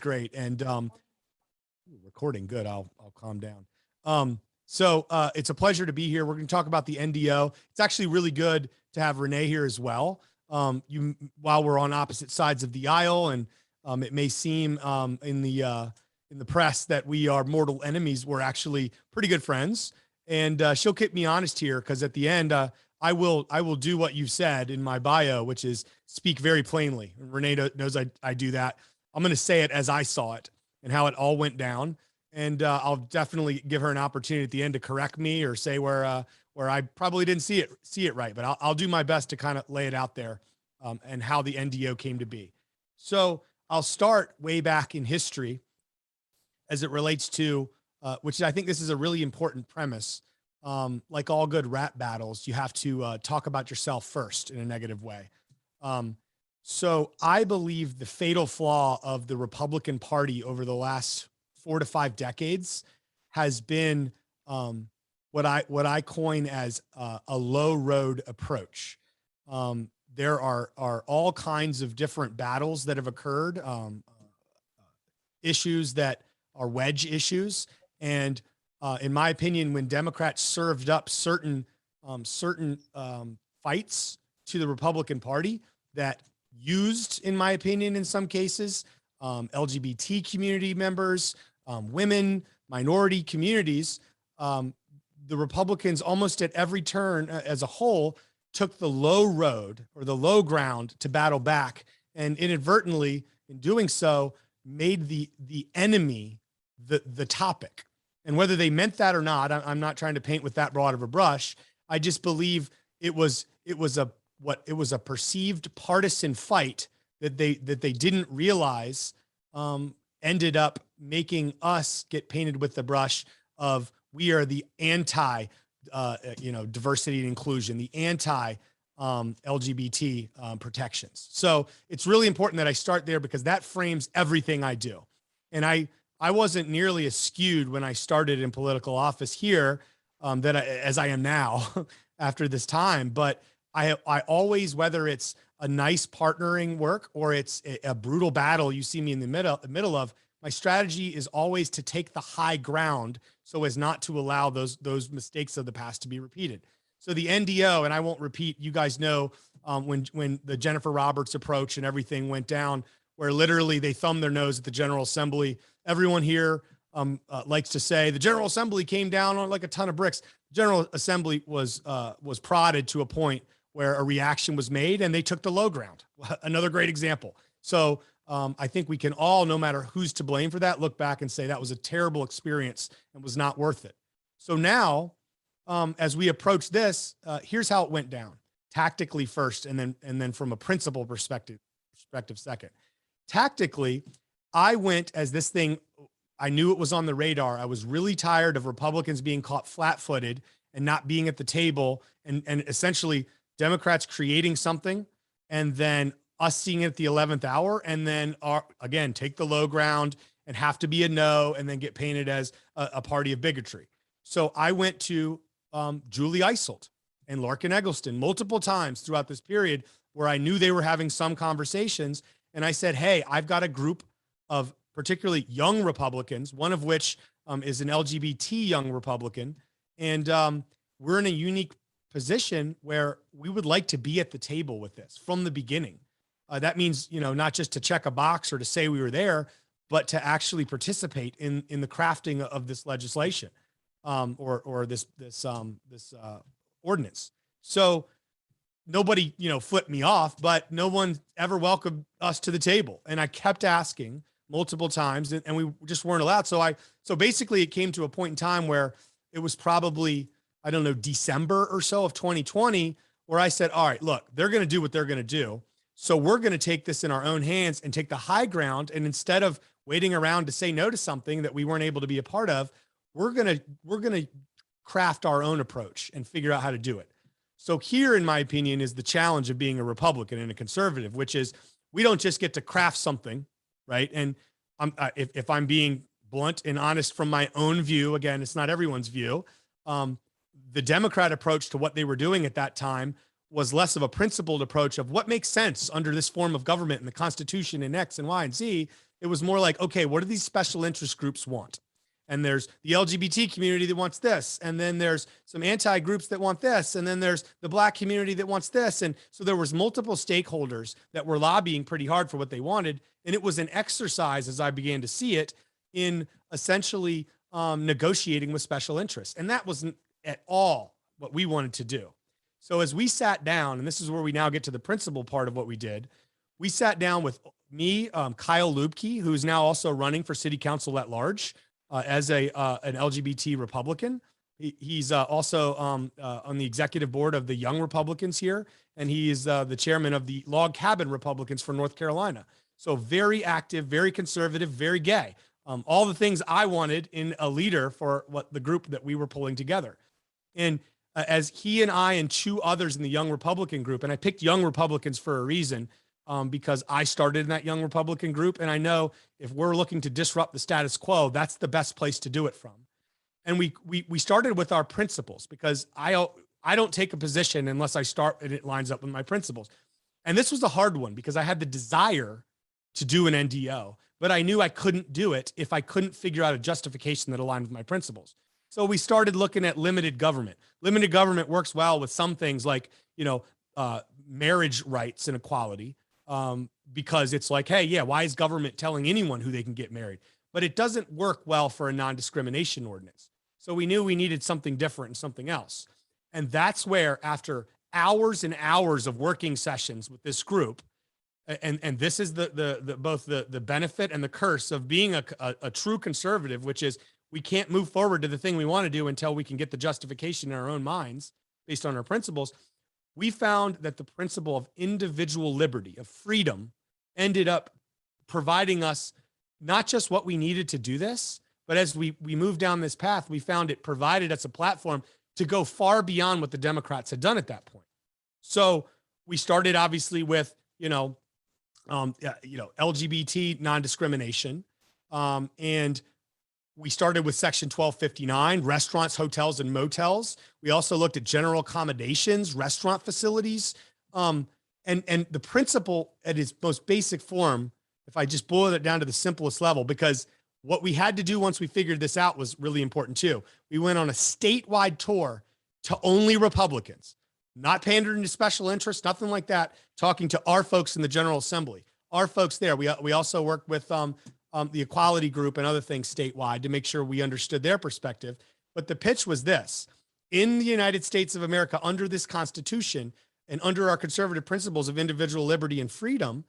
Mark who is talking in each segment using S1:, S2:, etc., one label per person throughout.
S1: great. And recording good. I'll calm down. It's a pleasure to be here. We're going to talk about the NDO. It's actually really good to have Renee here as well. While we're on opposite sides of the aisle, and it may seem in the press that we are mortal enemies, we're actually pretty good friends. And she'll keep me honest here, because at the end, I will do what you've said in my bio, which is speak very plainly. Renee knows I do that. I'm going to say it as I saw it and how it all went down. And I'll definitely give her an opportunity at the end to correct me or say where I probably didn't see it right. But I'll do my best to kind of lay it out there and how the NDO came to be. So I'll start way back in history as it relates to, which I think this is a really important premise. Like all good rap battles, you have to talk about yourself first in a negative way. So I believe the fatal flaw of the Republican Party over the last 4 to 5 decades has been what I coin as a low road approach. There are all kinds of different battles that have occurred, issues that are wedge issues, and in my opinion, when Democrats served up certain fights to the Republican Party that used, in my opinion, in some cases, LGBT community members, women, minority communities, the Republicans almost at every turn as a whole took the low road or the low ground to battle back, and inadvertently in doing so made the enemy the topic. And whether they meant that or not, I'm not trying to paint with that broad of a brush. I just believe it was a perceived partisan fight that they didn't realize ended up making us get painted with the brush of we are the anti diversity and inclusion, the anti LGBT protections. So it's really important that I start there, because that frames everything I do. And I wasn't nearly as skewed when I started in political office here as I am now after this time. But I always, whether it's a nice partnering work or it's a brutal battle you see me in the middle of, my strategy is always to take the high ground so as not to allow those mistakes of the past to be repeated. So the NDO, and I won't repeat, you guys know when the Jennifer Roberts approach and everything went down, where literally they thumbed their nose at the General Assembly. Everyone here likes to say the General Assembly came down on like a ton of bricks. The General Assembly was prodded to a point where a reaction was made, and they took the low ground. Another great example. So I think we can all, no matter who's to blame for that, look back and say that was a terrible experience and was not worth it. So now, as we approach this, here's how it went down. Tactically first, and then from a principle perspective second. Tactically, I went as this thing, I knew it was on the radar. I was really tired of Republicans being caught flat-footed and not being at the table, and essentially Democrats creating something and then us seeing it at the 11th hour, and then again, take the low ground and have to be a no, and then get painted as a party of bigotry. So I went to Julie Eiselt and Larkin Eggleston multiple times throughout this period where I knew they were having some conversations. And I said, hey, I've got a group of particularly young Republicans, one of which is an LGBT young Republican. And we're in a unique position where we would like to be at the table with this from the beginning. That means, not just to check a box or to say we were there, but to actually participate in the crafting of this legislation or this ordinance. So nobody, flipped me off, but no one ever welcomed us to the table. And I kept asking multiple times, and we just weren't allowed. So basically it came to a point in time where it was probably, I don't know, December or so of 2020, where I said, all right, look, they're going to do what they're going to do. So we're going to take this in our own hands and take the high ground. And instead of waiting around to say no to something that we weren't able to be a part of, we're going to craft our own approach and figure out how to do it. So here, in my opinion, is the challenge of being a Republican and a conservative, which is we don't just get to craft something, right? And if I'm being blunt and honest from my own view, again, it's not everyone's view. The Democrat approach to what they were doing at that time was less of a principled approach of what makes sense under this form of government and the Constitution and X and Y and Z. It was more like, okay, what do these special interest groups want? And there's the LGBT community that wants this. And then there's some anti-groups that want this. And then there's the Black community that wants this. And so there was multiple stakeholders that were lobbying pretty hard for what they wanted. And it was an exercise, as I began to see it, in essentially negotiating with special interests. And that wasn't at all what we wanted to do. So as we sat down, and this is where we now get to the principal part of what we did, we sat down with me, Kyle Lubke, who's now also running for city council at large as an LGBT Republican. He's also on the executive board of the Young Republicans here, and he is the chairman of the Log Cabin Republicans for North Carolina. So very active, very conservative, very gay. All the things I wanted in a leader for what the group that we were pulling together. And as he and I and two others in the Young Republican group, and I picked Young Republicans for a reason, because I started in that Young Republican group. And I know if we're looking to disrupt the status quo, that's the best place to do it from. And we started with our principles, because I don't take a position unless I start and it lines up with my principles. And this was a hard one because I had the desire to do an NDO, but I knew I couldn't do it if I couldn't figure out a justification that aligned with my principles. So we started looking at limited government. Limited government works well with some things like, marriage rights and equality, because it's like, hey, yeah, why is government telling anyone who they can get married? But it doesn't work well for a non-discrimination ordinance. So we knew we needed something different and something else. And that's where, after hours and hours of working sessions with this group, and this is both the benefit and the curse of being a true conservative, which is we can't move forward to the thing we want to do until we can get the justification in our own minds based on our principles. We found that the principle of individual liberty, of freedom, ended up providing us not just what we needed to do this, but as we moved down this path, we found it provided us a platform to go far beyond what the Democrats had done at that point. So we started obviously with, LGBT non-discrimination. And we started with Section 1259, restaurants, hotels, and motels. We also looked at general accommodations, restaurant facilities. And the principle at its most basic form, if I just boil it down to the simplest level, because what we had to do once we figured this out was really important too. We went on a statewide tour to only Republicans, not pandering to special interests, nothing like that, talking to our folks in the General Assembly, our folks there. We also worked with the equality group and other things statewide to make sure we understood their perspective. But the pitch was this: in the United States of America, under this Constitution and under our conservative principles of individual liberty and freedom,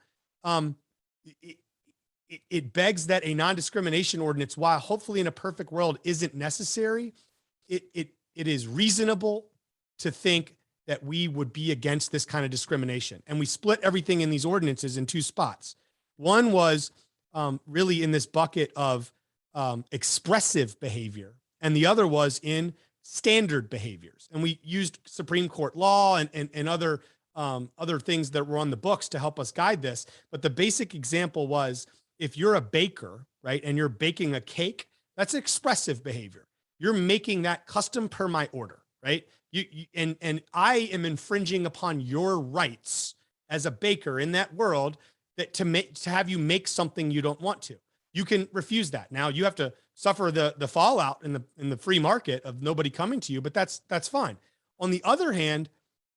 S1: it begs that a non-discrimination ordinance, while hopefully in a perfect world isn't necessary, it is reasonable to think that we would be against this kind of discrimination. And we split everything in these ordinances in two spots. One was really in this bucket of expressive behavior, and the other was in standard behaviors. And we used Supreme Court law and other things that were on the books to help us guide this. But the basic example was, if you're a baker, right, and you're baking a cake, that's expressive behavior. You're making that custom per my order, right? And I am infringing upon your rights as a baker in that world, that to have you make something you don't want to. You can refuse that. Now you have to suffer the fallout in the free market of nobody coming to you, but that's fine. On the other hand,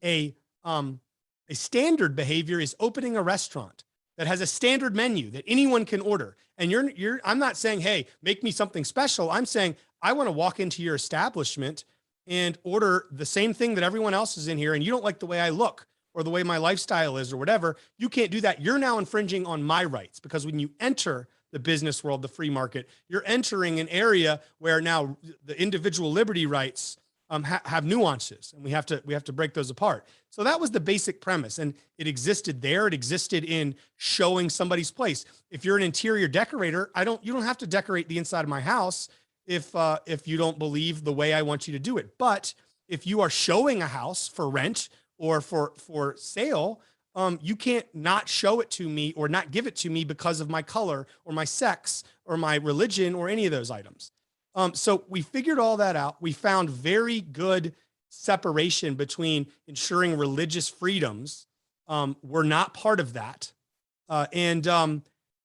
S1: a standard behavior is opening a restaurant that has a standard menu that anyone can order. And I'm not saying, hey, make me something special. I'm saying, I want to walk into your establishment and order the same thing that everyone else is in here, and you don't like the way I look or the way my lifestyle is or whatever. You can't do that. You're now infringing on my rights, because when you enter the business world, the free market, you're entering an area where now the individual liberty rights have nuances, and we have to break those apart. So that was the basic premise, and it existed there. It existed in showing somebody's place. If you're an interior decorator, you don't have to decorate the inside of my house if you don't believe the way I want you to do it. But if you are showing a house for rent or for sale, you can't not show it to me or not give it to me because of my color or my sex or my religion or any of those items. So we figured all that out. We found very good separation between ensuring religious freedoms were not part of that. And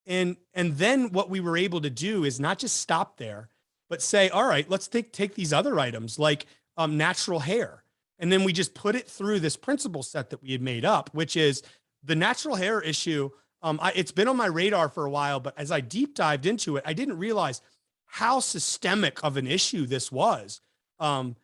S1: And then what we were able to do is not just stop there, but say, all right, let's take these other items like natural hair. And then we just put it through this principle set that we had made up, which is the natural hair issue. It's been on my radar for a while, but as I deep dived into it, I didn't realize how systemic of an issue this was. And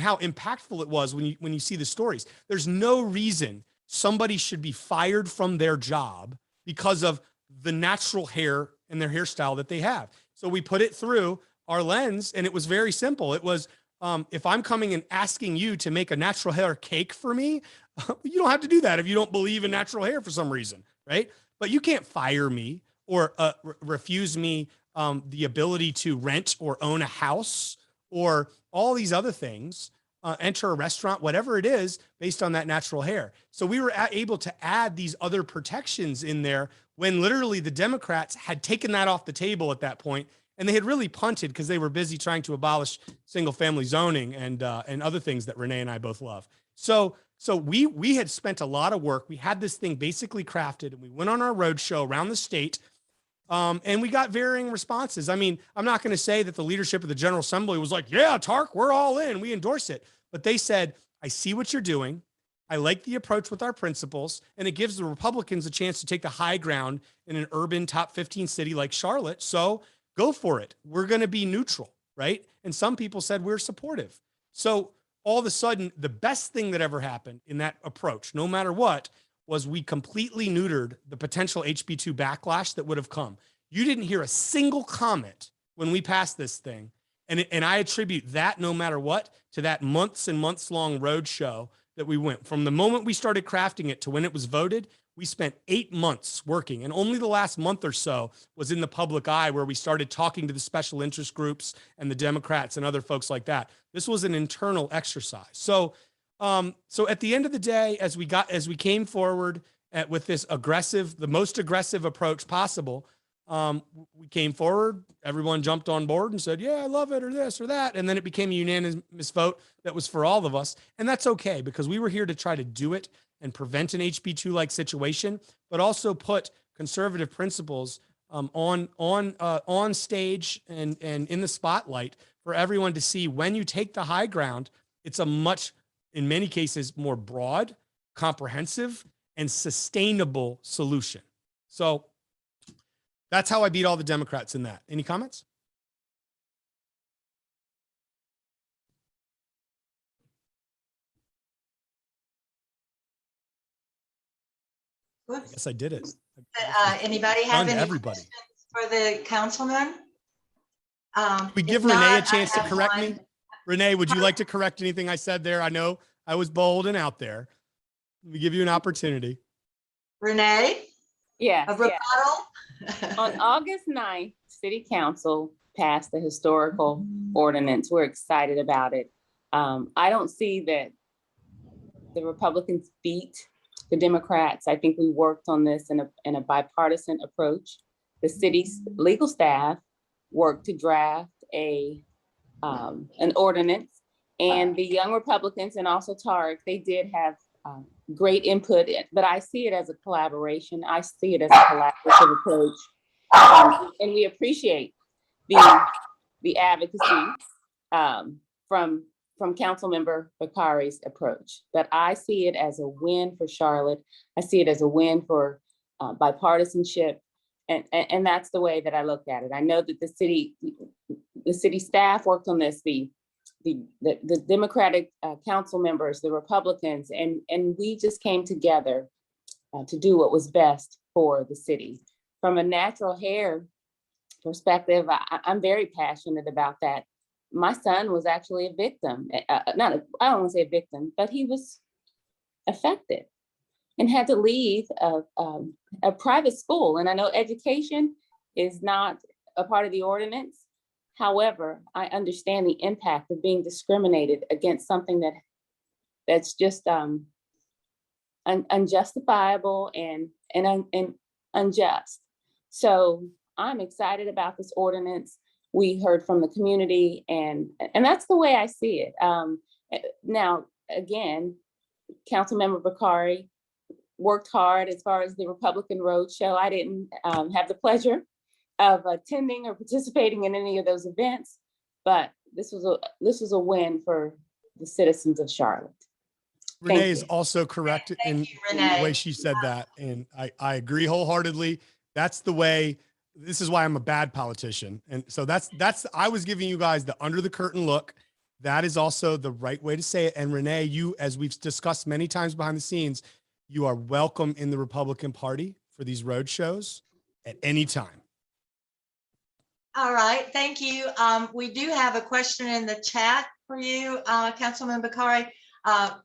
S1: how impactful it was when you see the stories. There's no reason somebody should be fired from their job because of the natural hair and their hairstyle that they have. So we put it through our lens, and it was very simple. It was, if I'm coming and asking you to make a natural hair cake for me, you don't have to do that if you don't believe in natural hair for some reason, right? But you can't fire me or refuse me the ability to rent or own a house or all these other things, enter a restaurant, whatever it is, based on that natural hair. So we were able to add these other protections in there when literally the Democrats had taken that off the table at that point, and they had really punted because they were busy trying to abolish single-family zoning and other things that Renee and I both love. So we had spent a lot of work. We had this thing basically crafted, and we went on our road show around the state. And we got varying responses. I mean, I'm not going to say that the leadership of the General Assembly was like, yeah, Tariq, we're all in, we endorse it. But they said, I see what you're doing. I like the approach with our principles, and it gives the Republicans a chance to take the high ground in an urban top 15 city like Charlotte. So go for it. We're going to be neutral, right? And some people said we're supportive. So all of a sudden, the best thing that ever happened in that approach, no matter what, was we completely neutered the potential HB2 backlash that would have come. You didn't hear a single comment when we passed this thing. And I attribute that, no matter what, to that months and months long road show that we went. From the moment we started crafting it to when it was voted, we spent 8 months working. And only the last month or so was in the public eye, where we started talking to the special interest groups and the Democrats and other folks like that. This was an internal exercise. So at the end of the day, as we came forward with this the most aggressive approach possible, we came forward, everyone jumped on board and said, yeah, I love it, or this or that. And then it became a unanimous vote that was for all of us. And that's okay, because we were here to try to do it and prevent an HB2 like situation, but also put conservative principles on stage and in the spotlight for everyone to see. When you take the high ground, it's a much, in many cases, more broad, comprehensive, and sustainable solution. So that's how I beat all the Democrats in that. Any comments?
S2: Good.
S1: I guess I did it.
S2: Anybody have any
S1: everybody
S2: questions for the councilman?
S1: We give Renee a chance to correct me. Renee, would you like to correct anything I said there? I know I was bold and out there. Let me give you an opportunity.
S2: Renee?
S3: Yeah.
S2: A rebuttal?
S3: On August 9th, City Council passed the historical ordinance. We're excited about it. I don't see that the Republicans beat the Democrats. I think we worked on this in a bipartisan approach. The city's legal staff worked to draft an ordinance, and the young Republicans and also Tariq, they did have great input, but I see it as a collaboration. I see it as a collaborative approach, and we appreciate the advocacy from Councilmember Bokhari's approach. But I see it as a win for Charlotte. I see it as a win for bipartisanship, and that's the way that I look at it. I know that the city staff worked on this. The Democratic council members, the Republicans, and we just came together to do what was best for the city. From a natural hair perspective, I'm very passionate about that. My son was actually a victim. I don't want to say a victim, but he was affected and had to leave a private school. And I know education is not a part of the ordinance. However, I understand the impact of being discriminated against, something that's just unjustifiable and unjust. So I'm excited about this ordinance. We heard from the community, and that's the way I see it. Now, again, Councilmember Bokhari, worked hard as far as the Republican Roadshow. I didn't have the pleasure of attending or participating in any of those events, but this was a win for the citizens of Charlotte.
S1: Renee is also correct in
S2: Thank you,
S1: the
S2: Renee.
S1: way she said that. And I agree wholeheartedly. That's the way, this is why I'm a bad politician. And so I was giving you guys the under the curtain look. That is also the right way to say it. And Renee, you, as we've discussed many times behind the scenes, you are welcome in the Republican Party for these road shows at any time.
S2: All right, thank you. We do have a question in the chat for you, Councilman Bokhari.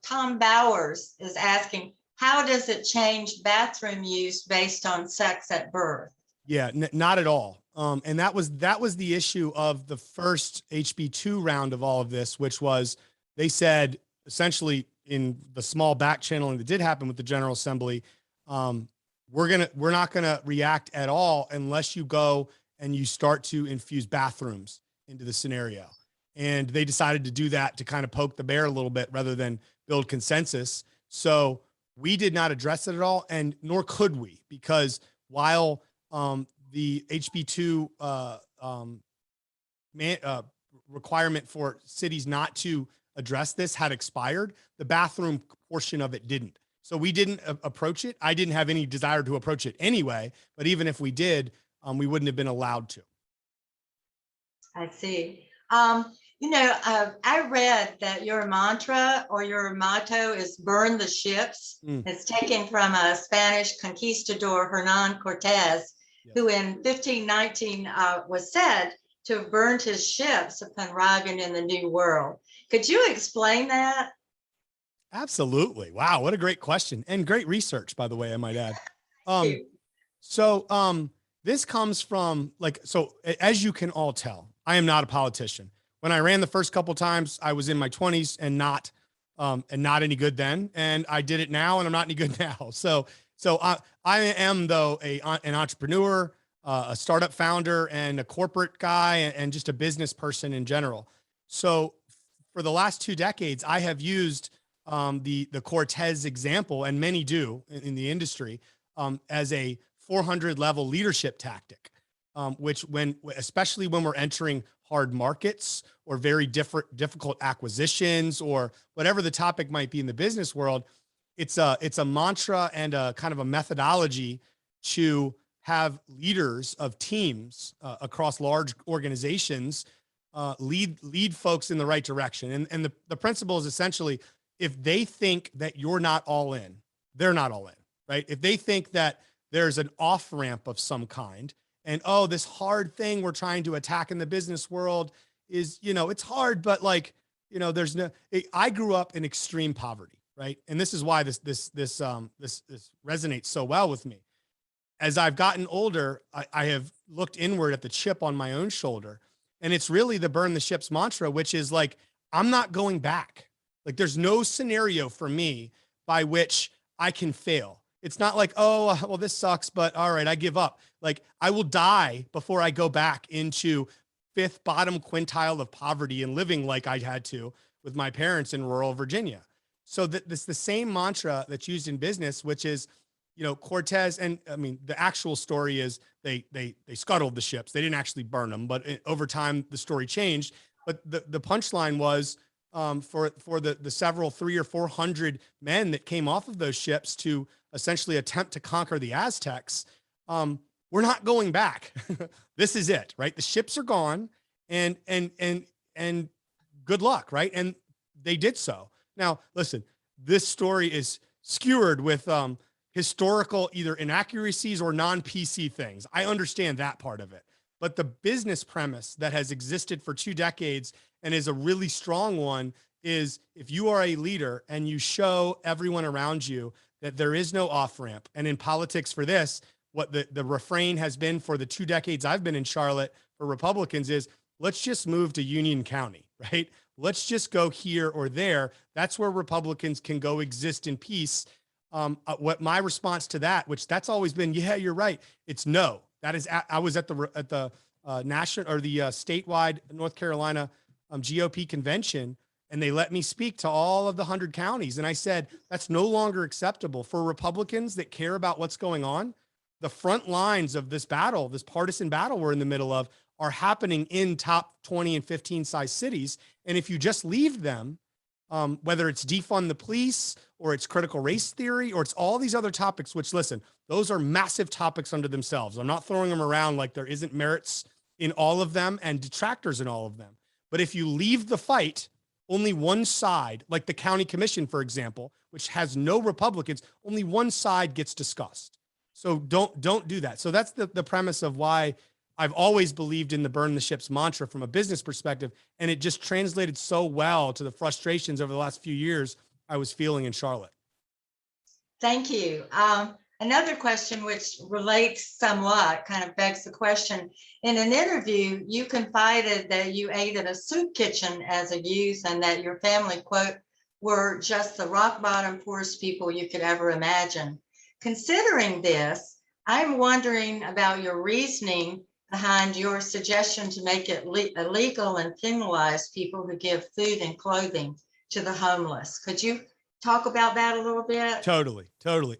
S2: Tom Bowers is asking, how does it change bathroom use based on sex at birth?
S1: Yeah, not at all. And that was the issue of the first HB2 round of all of this, which was they said essentially in the small back channeling that did happen with the General Assembly, we're not gonna react at all unless you go and you start to infuse bathrooms into the scenario. And they decided to do that to kind of poke the bear a little bit rather than build consensus. So we did not address it at all, and nor could we, because while the HB2 requirement for cities not to address this had expired, the bathroom portion of it didn't. So we didn't approach it. I didn't have any desire to approach it anyway, but even if we did, we wouldn't have been allowed to.
S2: I see. I read that your mantra or your motto is burn the ships. It's taken from a Spanish conquistador, Hernan Cortez, who in 1519 was said to have burned his ships upon arriving in the New World. Could you explain that?
S1: Absolutely. Wow, what a great question, and great research, by the way, I might add. This comes from, as you can all tell, I am not a politician. When I ran the first couple times, I was in my 20s and not any good then. And I did it now and I'm not any good now. So I am, though, an entrepreneur, a startup founder, and a corporate guy, and just a business person in general. So for the last 2 decades, I have used the Cortez example, and many do in the industry, as a 400 level leadership tactic, which especially when we're entering hard markets or very difficult acquisitions or whatever the topic might be in the business world, it's a mantra and a kind of a methodology to have leaders of teams across large organizations lead folks in the right direction. And the principle is essentially, if they think that you're not all in, they're not all in, right? If they think that there's an off ramp of some kind, and this hard thing we're trying to attack in the business world is, it's hard, but there's no. I grew up in extreme poverty, right? And this is why this resonates so well with me. As I've gotten older, I have looked inward at the chip on my own shoulder, and it's really the burn the ships mantra, which is I'm not going back. There's no scenario for me by which I can fail. It's not well, this sucks, but all right, I give up. I will die before I go back into 5th bottom quintile of poverty and living like I had to with my parents in rural Virginia. So this the same mantra that's used in business, which is, Cortez. And I mean, the actual story is they scuttled the ships. They didn't actually burn them, but over time the story changed. But the punchline was, for the several 300 or 400 men that came off of those ships to essentially attempt to conquer the Aztecs, we're not going back. This is it, right? The ships are gone, and good luck, right? And they did so. Now, listen, this story is skewered with historical either inaccuracies or non-PC things. I understand that part of it. But the business premise that has existed for 2 decades and is a really strong one is, if you are a leader and you show everyone around you that there is no off-ramp, and in politics for this, what the refrain has been for the 2 decades I've been in Charlotte for Republicans is, let's just move to Union County, right? Let's just go here or there. That's where Republicans can go exist in peace. What my response to that, which that's always been, yeah, you're right. It's no. That is, I was at the national or the statewide North Carolina GOP convention, and they let me speak to all of the 100 counties. And I said, that's no longer acceptable for Republicans that care about what's going on. The front lines of this battle, this partisan battle we're in the middle of, are happening in top 20 and 15 size cities. And if you just leave them, whether it's defund the police or it's critical race theory or it's all these other topics, which, listen, those are massive topics unto themselves. I'm not throwing them around like there isn't merits in all of them and detractors in all of them. But if you leave the fight, only one side, like the county commission, for example, which has no Republicans, only one side gets discussed. So don't do that. So that's the premise of why I've always believed in the burn the ships mantra from a business perspective. And it just translated so well to the frustrations over the last few years I was feeling in Charlotte.
S2: Thank you. Another question which relates somewhat, kind of begs the question. In an interview, you confided that you ate at a soup kitchen as a youth and that your family, quote, were just the rock bottom poorest people you could ever imagine. Considering this, I'm wondering about your reasoning behind your suggestion to make it illegal and penalize people who give food and clothing to the homeless. Could you talk about that a little bit?
S1: Totally.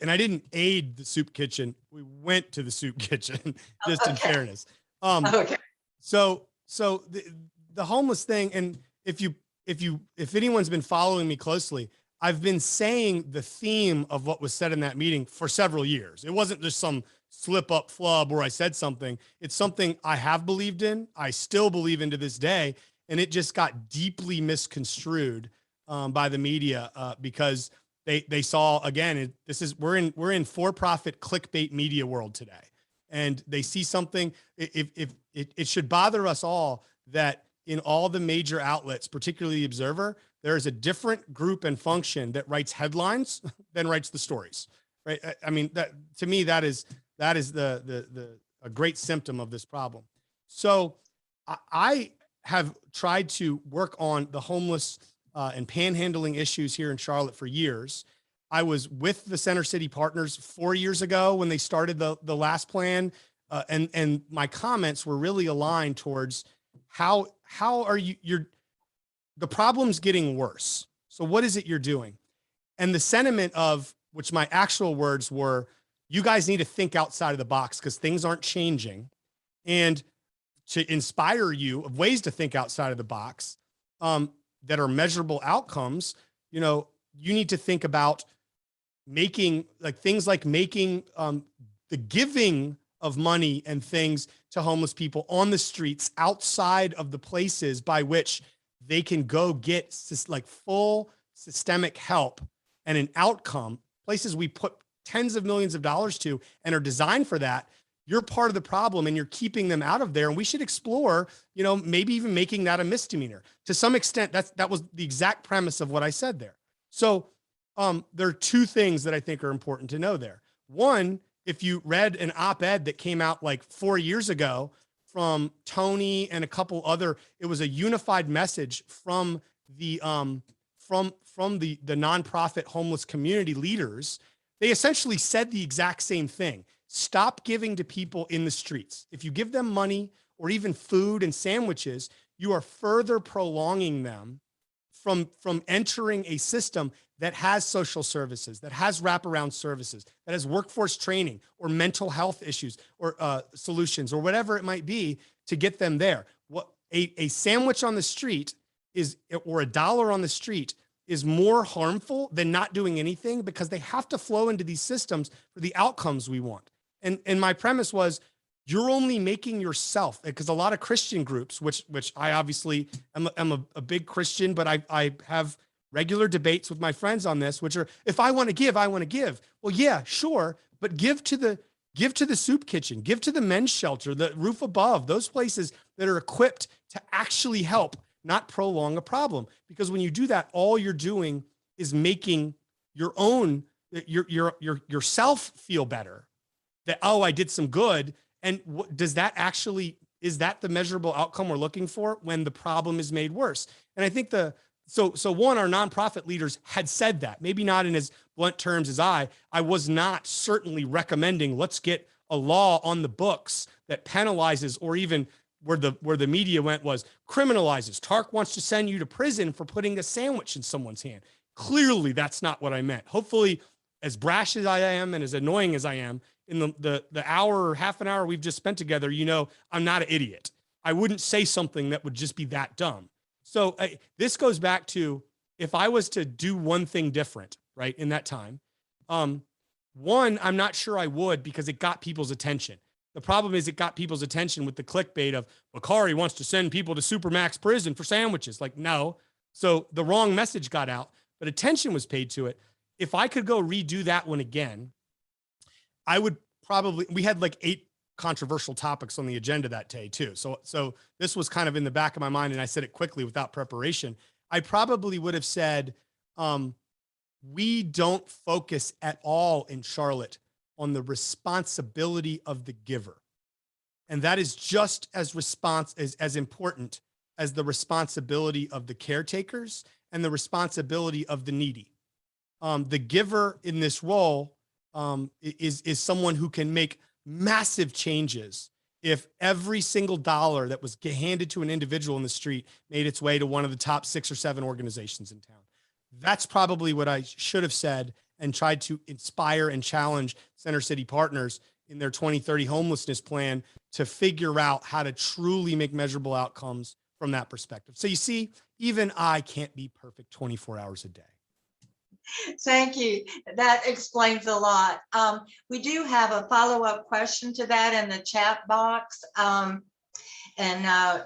S1: And I didn't aid the soup kitchen. We went to the soup kitchen, just in fairness.
S2: Okay.
S1: So the homeless thing, and if anyone's been following me closely, I've been saying the theme of what was said in that meeting for several years. It wasn't just some slip up flub where I said something. It's something I have believed in. I still believe in to this day. And it just got deeply misconstrued by the media because they saw, again, we're in for-profit clickbait media world today. And they see something, if it should bother us all that in all the major outlets, particularly the Observer, there is a different group and function that writes headlines than writes the stories, right? I mean, that to me, that is a great symptom of this problem. So I have tried to work on the homeless and panhandling issues here in Charlotte for years. I was with the Center City Partners 4 years ago when they started the last plan. And my comments were really aligned towards how are the problem's getting worse. So what is it you're doing? And the sentiment of, which my actual words were, you guys need to think outside of the box because things aren't changing. And to inspire you of ways to think outside of the box that are measurable outcomes, you need to think about making the giving of money and things to homeless people on the streets outside of the places by which they can go get full systemic help and an outcome, places we put tens of millions of dollars to and are designed for that. You're part of the problem and you're keeping them out of there. And we should explore, maybe even making that a misdemeanor. To some extent, that was the exact premise of what I said there. So there are two things that I think are important to know there. One, if you read an op-ed that came out like 4 years ago from Tony and a couple other, it was a unified message from the nonprofit homeless community leaders. They essentially said the exact same thing. Stop giving to people in the streets. If you give them money or even food and sandwiches, you are further prolonging them from entering a system that has social services, that has wraparound services, that has workforce training or mental health issues or solutions or whatever it might be to get them there. What a sandwich on the street is, or $1 on the street, is more harmful than not doing anything because they have to flow into these systems for the outcomes we want. And my premise was, you're only making yourself, because a lot of Christian groups, which I obviously am a big Christian, but I have regular debates with my friends on this, which are, if I want to give, I want to give. Well, yeah, sure. But give to the soup kitchen, give to the men's shelter, the roof above, those places that are equipped to actually help, not prolong a problem. Because when you do that, all you're doing is making your own, yourself feel better. That, oh, I did some good. And does that actually, is that the measurable outcome we're looking for when the problem is made worse? And I think so one, our nonprofit leaders had said that, maybe not in as blunt terms as I was not certainly recommending, let's get a law on the books that penalizes or even where the media went was criminalizes. Tariq wants to send you to prison for putting a sandwich in someone's hand. Clearly, that's not what I meant. Hopefully, as brash as I am and as annoying as I am, in the hour or half an hour we've just spent together, you know, I'm not an idiot. I wouldn't say something that would just be that dumb. So this goes back to, if I was to do one thing different, right, in that time, one, I'm not sure I would, because it got people's attention. The problem is it got people's attention with the clickbait of Bokhari wants to send people to Supermax prison for sandwiches. Like, no. So the wrong message got out, but attention was paid to it. If I could go redo that one again, I would probably, we had like 8 controversial topics on the agenda that day too. So this was kind of in the back of my mind, and I said it quickly without preparation. I probably would have said, we don't focus at all in Charlotte on the responsibility of the giver. And that is just as important as the responsibility of the caretakers and the responsibility of the needy. The giver in this role is someone who can make massive changes if every single dollar that was handed to an individual in the street made its way to one of the top 6 or 7 organizations in town. That's probably what I should have said, and tried to inspire and challenge Center City Partners in their 2030 homelessness plan to figure out how to truly make measurable outcomes from that perspective. So you see, even I can't be perfect 24 hours a day.
S2: Thank you. That explains a lot. We do have a follow-up question to that in the chat box. And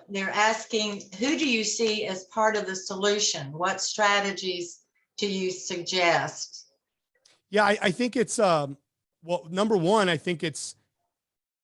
S2: they're asking, who do you see as part of the solution? What strategies do you suggest?
S1: Yeah, I think it's, well, number one, I think it's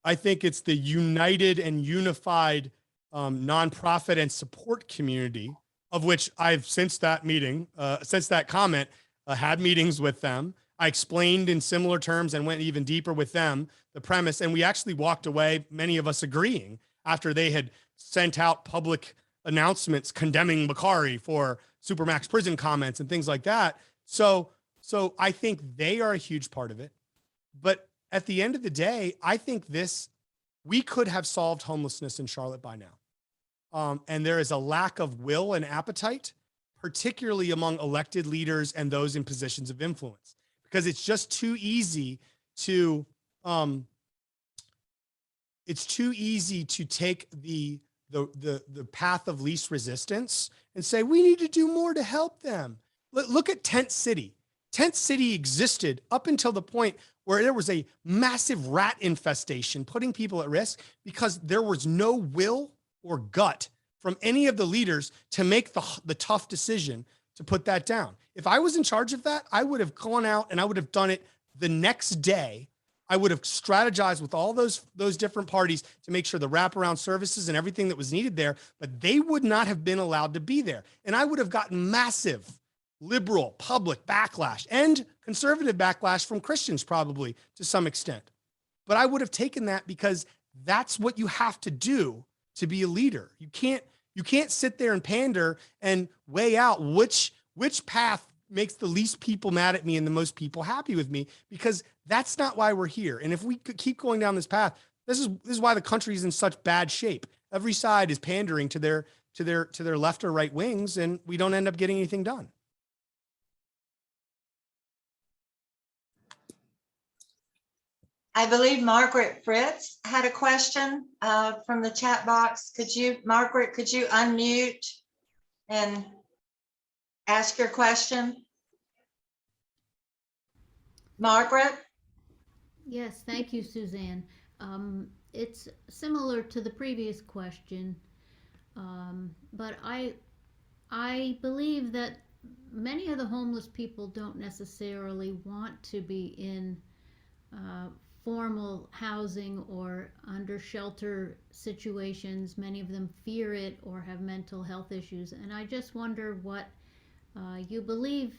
S1: the united and unified nonprofit and support community, of which I've, since that meeting, since that comment, had meetings with them. I explained in similar terms and went even deeper with them the premise, and we actually walked away, many of us agreeing, after they had sent out public announcements condemning Bokhari for Supermax prison comments and things like that. So I think they are a huge part of it. But at the end of the day, I think we could have solved homelessness in Charlotte by now. And there is a lack of will and appetite, particularly among elected leaders and those in positions of influence, because it's just too easy to take the path of least resistance and say, we need to do more to help them. Look at Tent City. Tent City existed up until the point where there was a massive rat infestation, putting people at risk, because there was no will or gut from any of the leaders to make the tough decision to put that down. If I was in charge of that, I would have gone out and I would have done it the next day. I would have strategized with all those different parties to make sure the wraparound services and everything that was needed there, but they would not have been allowed to be there. And I would have gotten massive liberal public backlash and conservative backlash from Christians, probably to some extent. But I would have taken that, because that's what you have to do to be a leader. You can't sit there and pander and weigh out which path makes the least people mad at me and the most people happy with me, because that's not why we're here. And if we could keep going down this path, this is why the country is in such bad shape. Every side is pandering to their left or right wings, and we don't end up getting anything done.
S2: I believe Margaret Fritz had a question from the chat box. Margaret, could you unmute and ask your question? Margaret?
S4: Yes, thank you, Suzanne. It's similar to the previous question, but I believe that many of the homeless people don't necessarily want to be in formal housing or under shelter situations. Many of them fear it or have mental health issues. And I just wonder what you believe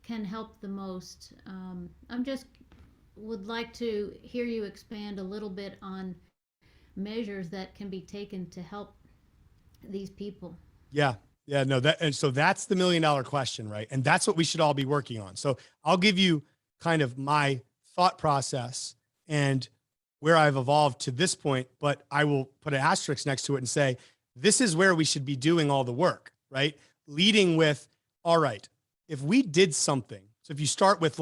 S4: can help the most. I'm just would like to hear you expand a little bit on measures that can be taken to help these people. Yeah, no, and so that's the $1 million question, right? And that's what we should all be working on. So I'll give you kind of my thought process and
S1: where I've evolved to this point, but I will put an asterisk next to it and say, this is where we should be doing all the work, right? Leading with, all right, if we did something, so if you start with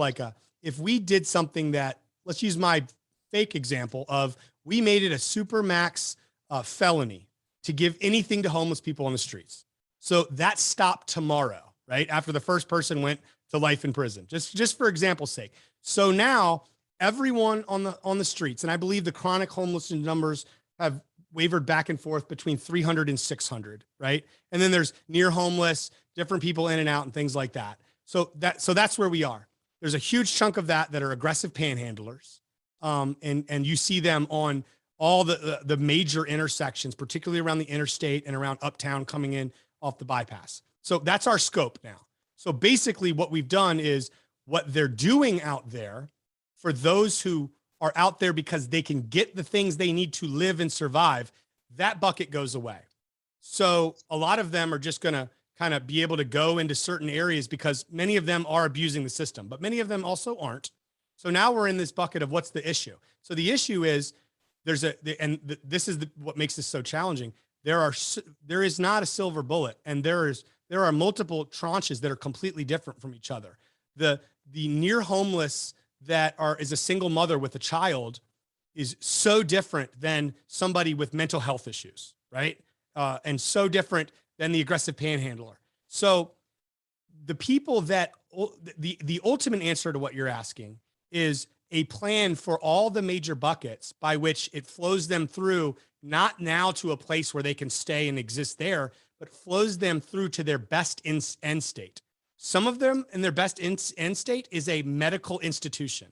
S1: if we did something that, let's use my fake example of, we made it a super max felony to give anything to homeless people on the streets. So that stopped tomorrow, right? After the first person went to life in prison, just for example's sake. So now everyone on the streets, and I believe the chronic homelessness numbers have wavered back and forth between 300 and 600, right? And then there's near homeless, different people in and out and things like that. So that's where we are. There's a huge chunk of that are aggressive panhandlers. And you see them on all the major intersections, particularly around the interstate and around uptown coming in off the bypass. So that's our scope now. So basically what we've done is what they're doing out there for those who are out there because they can get the things they need to live and survive, that bucket goes away. So a lot of them are just going to kind of be able to go into certain areas because many of them are abusing the system, but many of them also aren't. So now we're in this bucket of what's the issue. So the issue is this is what makes this so challenging. There is not a silver bullet, and there are multiple tranches that are completely different from each other. The near homeless is a single mother with a child is so different than somebody with mental health issues, right? And so different than the aggressive panhandler. So the people that the ultimate answer to what you're asking is a plan for all the major buckets by which it flows them through, not now to a place where they can stay and exist there, but flows them through to their best end state. Some of them in their best end state is a medical institution.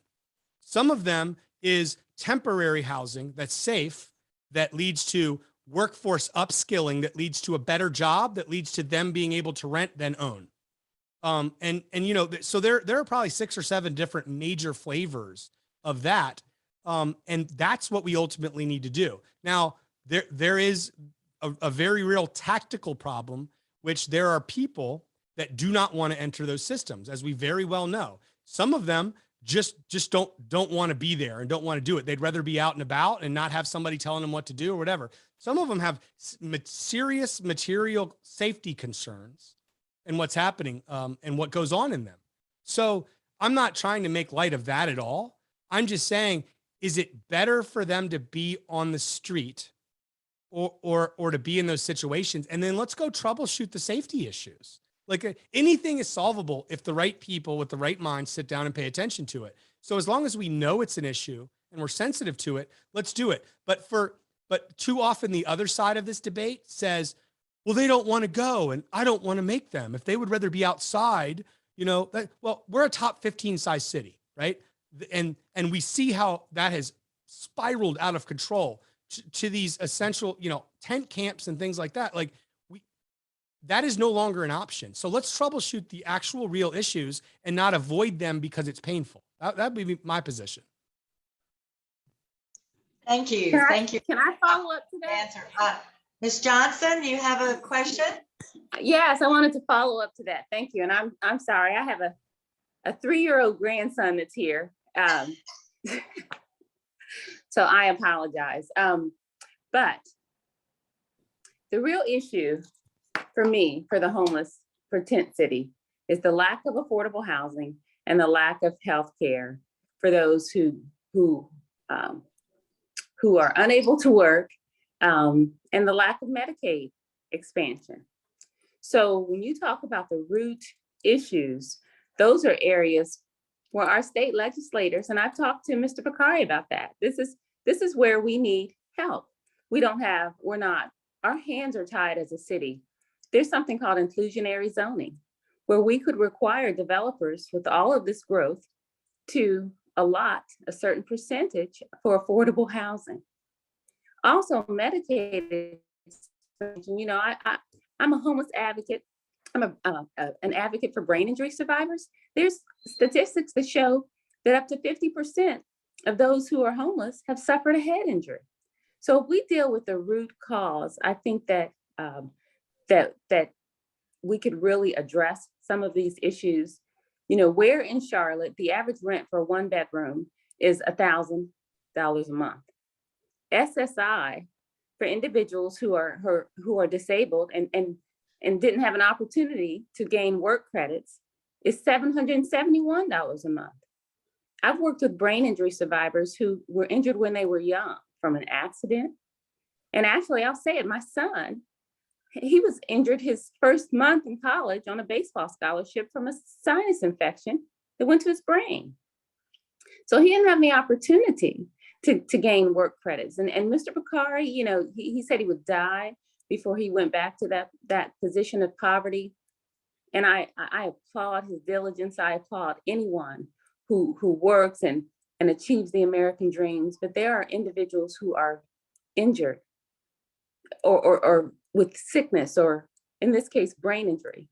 S1: Some of them is temporary housing that's safe, that leads to workforce upskilling, that leads to a better job, that leads to them being able to rent then own. So there are probably 6 or 7 different major flavors of that. And that's what we ultimately need to do. Now, there is a very real tactical problem, which there are people that do not want to enter those systems, as we very well know. Some of them just don't want to be there and don't want to do it. They'd rather be out and about and not have somebody telling them what to do or whatever. Some of them have serious material safety concerns and what's happening and what goes on in them. So I'm not trying to make light of that at all. I'm just saying, is it better for them to be on the street or to be in those situations? And then let's go troubleshoot the safety issues. Like anything is solvable if the right people with the right mind sit down and pay attention to it. So as long as we know it's an issue and we're sensitive to it, let's do it. But too often the other side of this debate says, well, they don't want to go and I don't want to make them. If they would rather be outside, well, we're a top 15 size city, right? And we see how that has spiraled out of control to these essential, tent camps and things like that. Like that is no longer an option. So let's troubleshoot the actual real issues and not avoid them because it's painful. That'd be my position.
S2: Thank you. Thank you.
S3: Can I follow up to that?
S2: Answer. Ms. Johnson, you have a question?
S3: Yes, I wanted to follow up to that. Thank you. And I'm sorry, I have a 3-year-old grandson that's here. So I apologize. But the real issue for me, for the homeless, for Tent City, is the lack of affordable housing and the lack of health care for those who are unable to work, and the lack of Medicaid expansion. So when you talk about the root issues, those are areas where our state legislators, and I've talked to Mr. Bokhari about that. This is where we need help. Our hands are tied as a city. There's something called inclusionary zoning, where we could require developers with all of this growth to allot a certain percentage for affordable housing. Also, Medicaid expansion. I'm a homeless advocate. I'm an advocate for brain injury survivors. There's statistics that show that up to 50% of those who are homeless have suffered a head injury. So if we deal with the root cause, I think that that we could really address some of these issues. Where in Charlotte, the average rent for a 1-bedroom is $1,000 a month. SSI for individuals who are disabled and didn't have an opportunity to gain work credits is $771 a month. I've worked with brain injury survivors who were injured when they were young from an accident. And actually, I'll say it, my son, he was injured his first month in college on a baseball scholarship from a sinus infection that went to his brain. So he didn't have the opportunity to gain work credits. And Mr. Bokhari, he said he would die before he went back to that position of poverty. And I applaud his diligence. I applaud anyone who works and achieves the American dreams. But there are individuals who are injured or with sickness, or in this case, brain injury,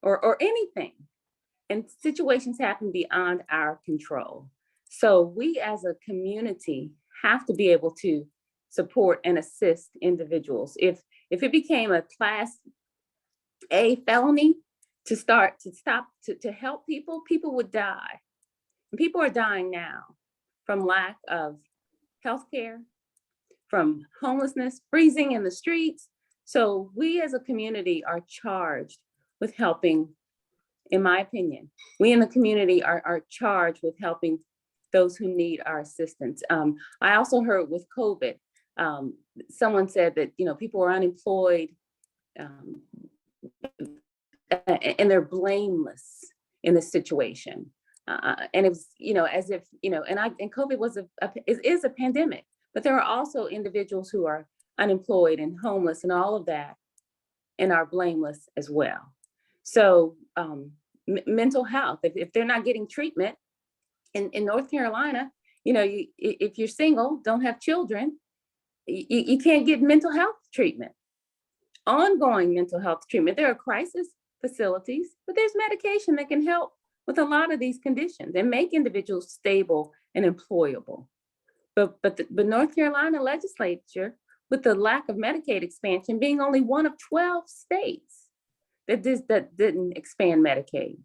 S3: or anything. And situations happen beyond our control. So we as a community have to be able to support and assist individuals. If it became a Class A felony to help people would die. And people are dying now from lack of healthcare, from homelessness, freezing in the streets. So we as a community are charged with helping, in my opinion, we in the community are charged with helping those who need our assistance. I also heard with COVID, someone said that, people are unemployed and they're blameless in this situation. And it was, as if, and COVID is a pandemic, but there are also individuals who are unemployed and homeless and all of that, and are blameless as well. So mental health, if they're not getting treatment in North Carolina, if you're single, don't have children, you can't get mental health treatment, ongoing mental health treatment. There are crisis facilities, but there's medication that can help with a lot of these conditions and make individuals stable and employable. But the North Carolina legislature, with the lack of Medicaid expansion, being only one of 12 states that didn't expand Medicaid.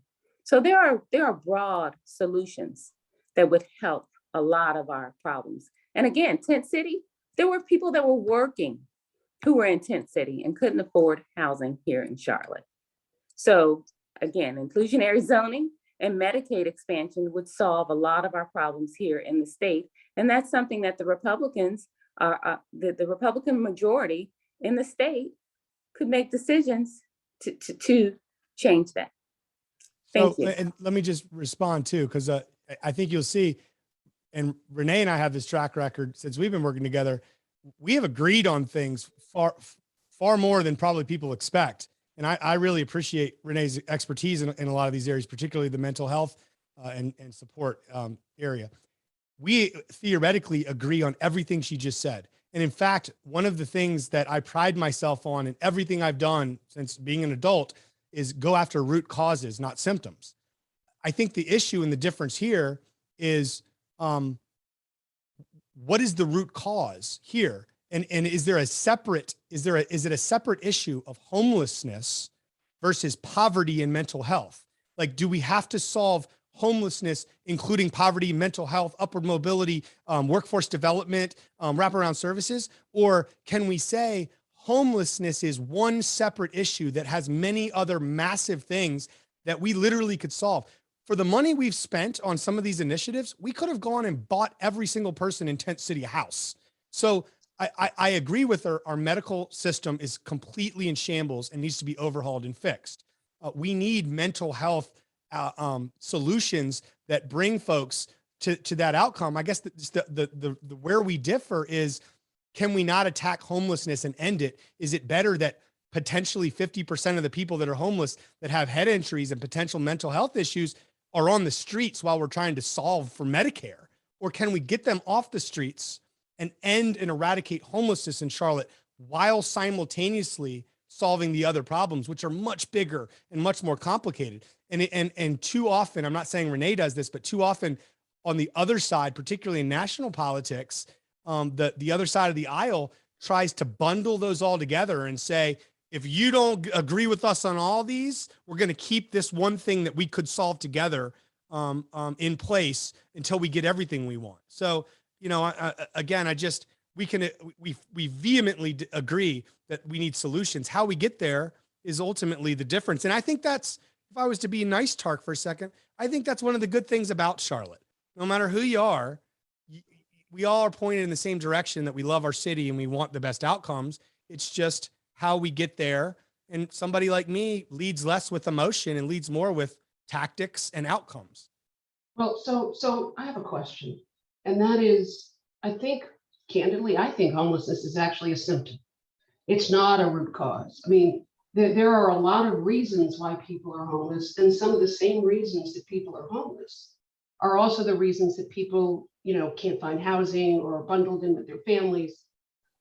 S3: So there are broad solutions that would help a lot of our problems. And again, Tent City, there were people that were working who were in Tent City and couldn't afford housing here in Charlotte. So again, inclusionary zoning and Medicaid expansion would solve a lot of our problems here in the state. And that's something that the Republicans the Republican majority in the state could make decisions to change that. Thank you.
S1: And let me just respond too, because I think you'll see, and Renee and I have this track record since we've been working together. We have agreed on things far more than probably people expect. And I really appreciate Renee's expertise in a lot of these areas, particularly the mental health and support area. We theoretically agree on everything she just said. And in fact, one of the things that I pride myself on in everything I've done since being an adult is go after root causes, not symptoms. I think the issue and the difference here is what is the root cause here? And is it a separate issue of homelessness versus poverty and mental health? Like, do we have to solve homelessness, including poverty, mental health, upward mobility, workforce development, wraparound services? Or can we say homelessness is one separate issue that has many other massive things that we literally could solve? For the money we've spent on some of these initiatives, we could have gone and bought every single person in Tent City a house. So I agree with her. Our medical system is completely in shambles and needs to be overhauled and fixed. We need mental health solutions that bring folks to that outcome. I guess the where we differ is, can we not attack homelessness and end it? Is it better that potentially 50% of the people that are homeless that have head injuries and potential mental health issues are on the streets while we're trying to solve for Medicare? Or can we get them off the streets and end and eradicate homelessness in Charlotte while simultaneously solving the other problems, which are much bigger and much more complicated? And too often, I'm not saying Renee does this, but too often on the other side, particularly in national politics, the other side of the aisle tries to bundle those all together and say, if you don't agree with us on all these, we're going to keep this one thing that we could solve together in place until we get everything we want. So, again, we vehemently agree that we need solutions. How we get there is ultimately the difference. And I think that's, if I was to be nice, Tariq, for a second, I think that's one of the good things about Charlotte. No matter who you are, we all are pointed in the same direction, that we love our city and we want the best outcomes. It's just how we get there. And somebody like me leads less with emotion and leads more with tactics and outcomes.
S5: Well, so I have a question, and that is, candidly, I think homelessness is actually a symptom. It's not a root cause. I mean, there are a lot of reasons why people are homeless, and some of the same reasons that people are homeless are also the reasons that people, can't find housing or are bundled in with their families.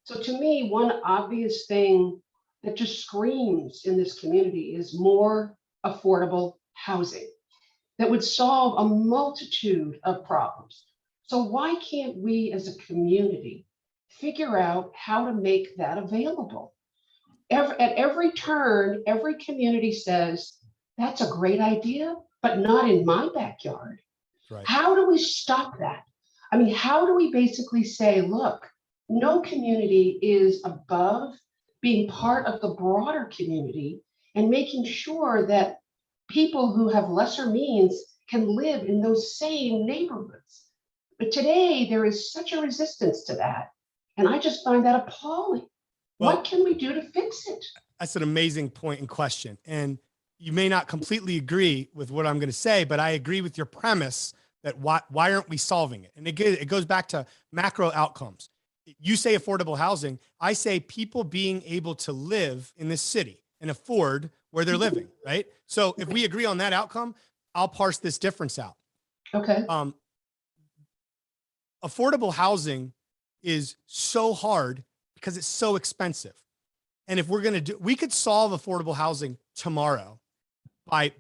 S5: So to me, one obvious thing that just screams in this community is more affordable housing that would solve a multitude of problems. So why can't we as a community figure out how to make that available? At every turn, every community says, that's a great idea, but not in my backyard.
S1: Right.
S5: How do we stop that? I mean, how do we basically say, look, no community is above being part of the broader community and making sure that people who have lesser means can live in those same neighborhoods. But today there is such a resistance to that. And I just find that appalling.
S1: Well,
S5: what can we do to fix it?
S1: That's an amazing point and question. And you may not completely agree with what I'm going to say, but I agree with your premise that why aren't we solving it? And it goes back to macro outcomes. You say affordable housing. I say people being able to live in this city and afford where they're living, right? So if we agree on that outcome, I'll parse this difference out.
S5: Okay.
S1: Affordable housing is so hard because it's so expensive. And if we're going to we could solve affordable housing tomorrow by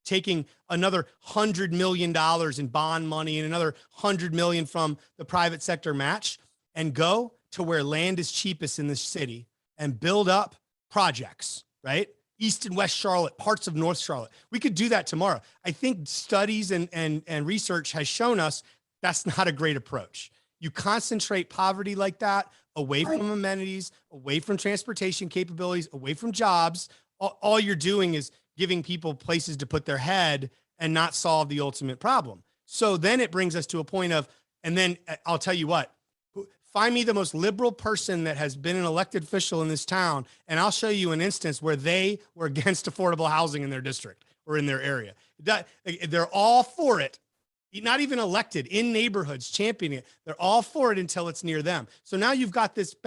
S1: taking another $100 million in bond money and another $100 million from the private sector match and go to where land is cheapest in this city and build up projects, right? East and West Charlotte, parts of North Charlotte. We could do that tomorrow. I think studies and research has shown us that's not a great approach. You concentrate poverty like that away from amenities, away from transportation capabilities, away from jobs. All you're doing is giving people places to put their head and not solve the ultimate problem. So then it brings us to a point of, and then I'll tell you what, find me the most liberal person that has been an elected official in this town, and I'll show you an instance where they were against affordable housing in their district or in their area. They're all for it. Not even elected, in neighborhoods championing it. They're all for it until it's near them. So now you've got this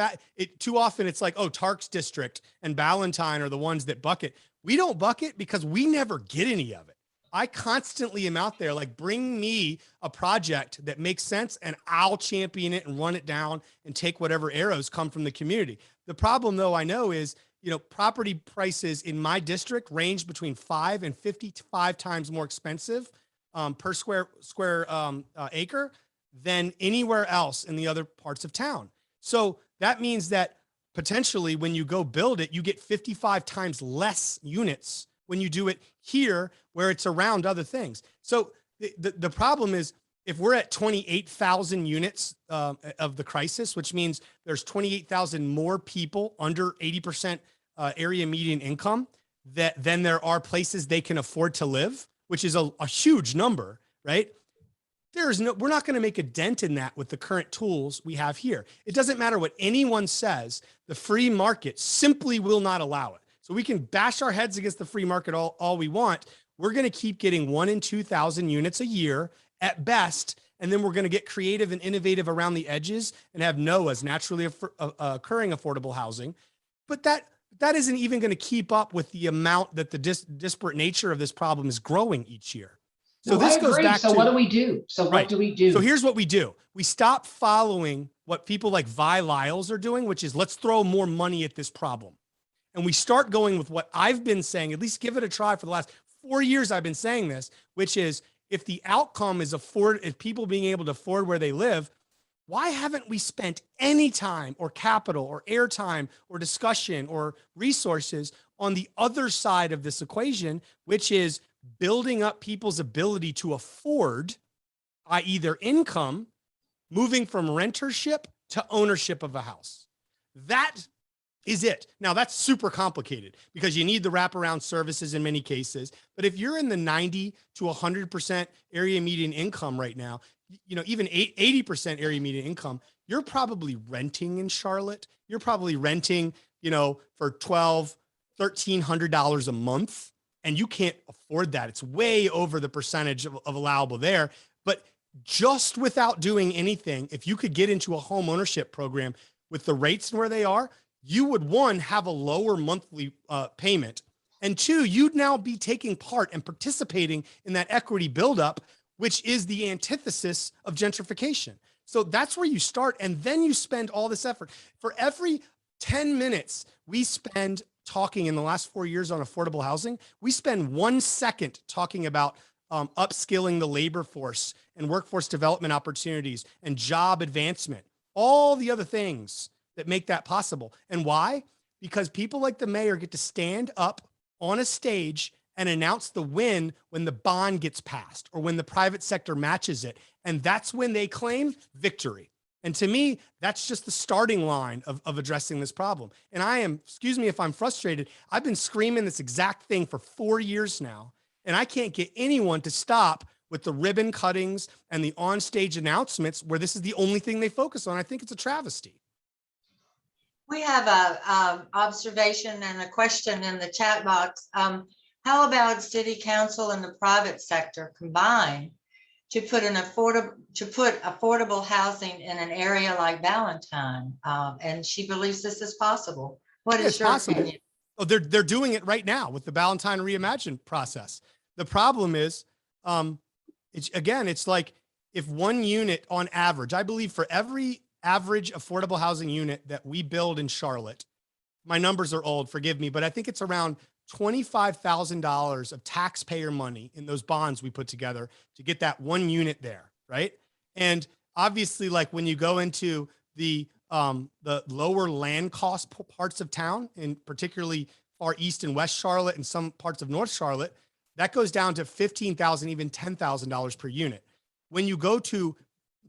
S1: too often it's like, oh, Tariq's district and Ballantyne are the ones that bucket. We don't bucket because we never get any of it. I constantly am out there like, bring me a project that makes sense and I'll champion it and run it down and take whatever arrows come from the community. The problem though, I know is, property prices in my district range between 5 and 55 times more expensive per square acre than anywhere else in the other parts of town. So that means that potentially when you go build it, you get 55 times less units when you do it here where it's around other things. So the problem is if we're at 28,000 units of the crisis, which means there's 28,000 more people under 80% area median income than there are places they can afford to live, which is a huge number, right? We're not going to make a dent in that with the current tools we have here. It doesn't matter what anyone says. The free market simply will not allow it. So we can bash our heads against the free market all we want. We're going to keep getting 1,000 and 2,000 units a year at best. And then we're going to get creative and innovative around the edges and have NOAA's naturally occurring affordable housing. But that isn't even going to keep up with the amount that the disparate nature of this problem is growing each year. So this goes back to,
S5: what do we do? So what do we do?
S1: So here's what we do. We stop following what people like Vi Lyles are doing, which is let's throw more money at this problem. And we start going with what I've been saying, at least give it a try for the last 4 years. I've been saying this, which is if the outcome is if people being able to afford where they live, why haven't we spent any time or capital or airtime or discussion or resources on the other side of this equation, which is building up people's ability to afford, i.e. their income, moving from rentership to ownership of a house. That is it. Now that's super complicated because you need the wraparound services in many cases. But if you're in the 90 to 100% area median income right now, you know, even 80% area median income, you're probably renting in Charlotte. You're probably renting, you know, for $1,200 a month, and you can't afford that. It's way over the percentage of allowable there. But just without doing anything, if you could get into a home ownership program with the rates and where they are, you would, one, have a lower monthly payment, and two, you'd now be taking part and participating in that equity buildup, which is the antithesis of gentrification. So that's where you start, and then you spend all this effort. For every 10 minutes we spend talking in the last 4 years on affordable housing, we spend 1 second talking about upskilling the labor force and workforce development opportunities and job advancement, all the other things that make that possible. And why? Because people like the mayor get to stand up on a stage and announce the win when the bond gets passed or when the private sector matches it. And that's when they claim victory. And to me, that's just the starting line of addressing this problem. And I am, excuse me if I'm frustrated, I've been screaming this exact thing for 4 years now, and I can't get anyone to stop with the ribbon cuttings and the onstage announcements where this is the only thing they focus on. I think it's a travesty.
S2: We have a observation and a question in the chat box. How about city council and the private sector combined to put affordable housing in an area like Ballantyne? And she believes this is possible. What is your opinion?
S1: Oh, they're doing it right now with the Ballantyne Reimagine process. The problem is, it's like if one unit on average, I believe for every average affordable housing unit that we build in Charlotte, my numbers are old, forgive me, but I think it's around $25,000 of taxpayer money in those bonds we put together to get that one unit there, right? And obviously, like when you go into the lower land cost parts of town, and particularly far east and west Charlotte and some parts of North Charlotte, that goes down to $15,000, even $10,000 per unit. When you go to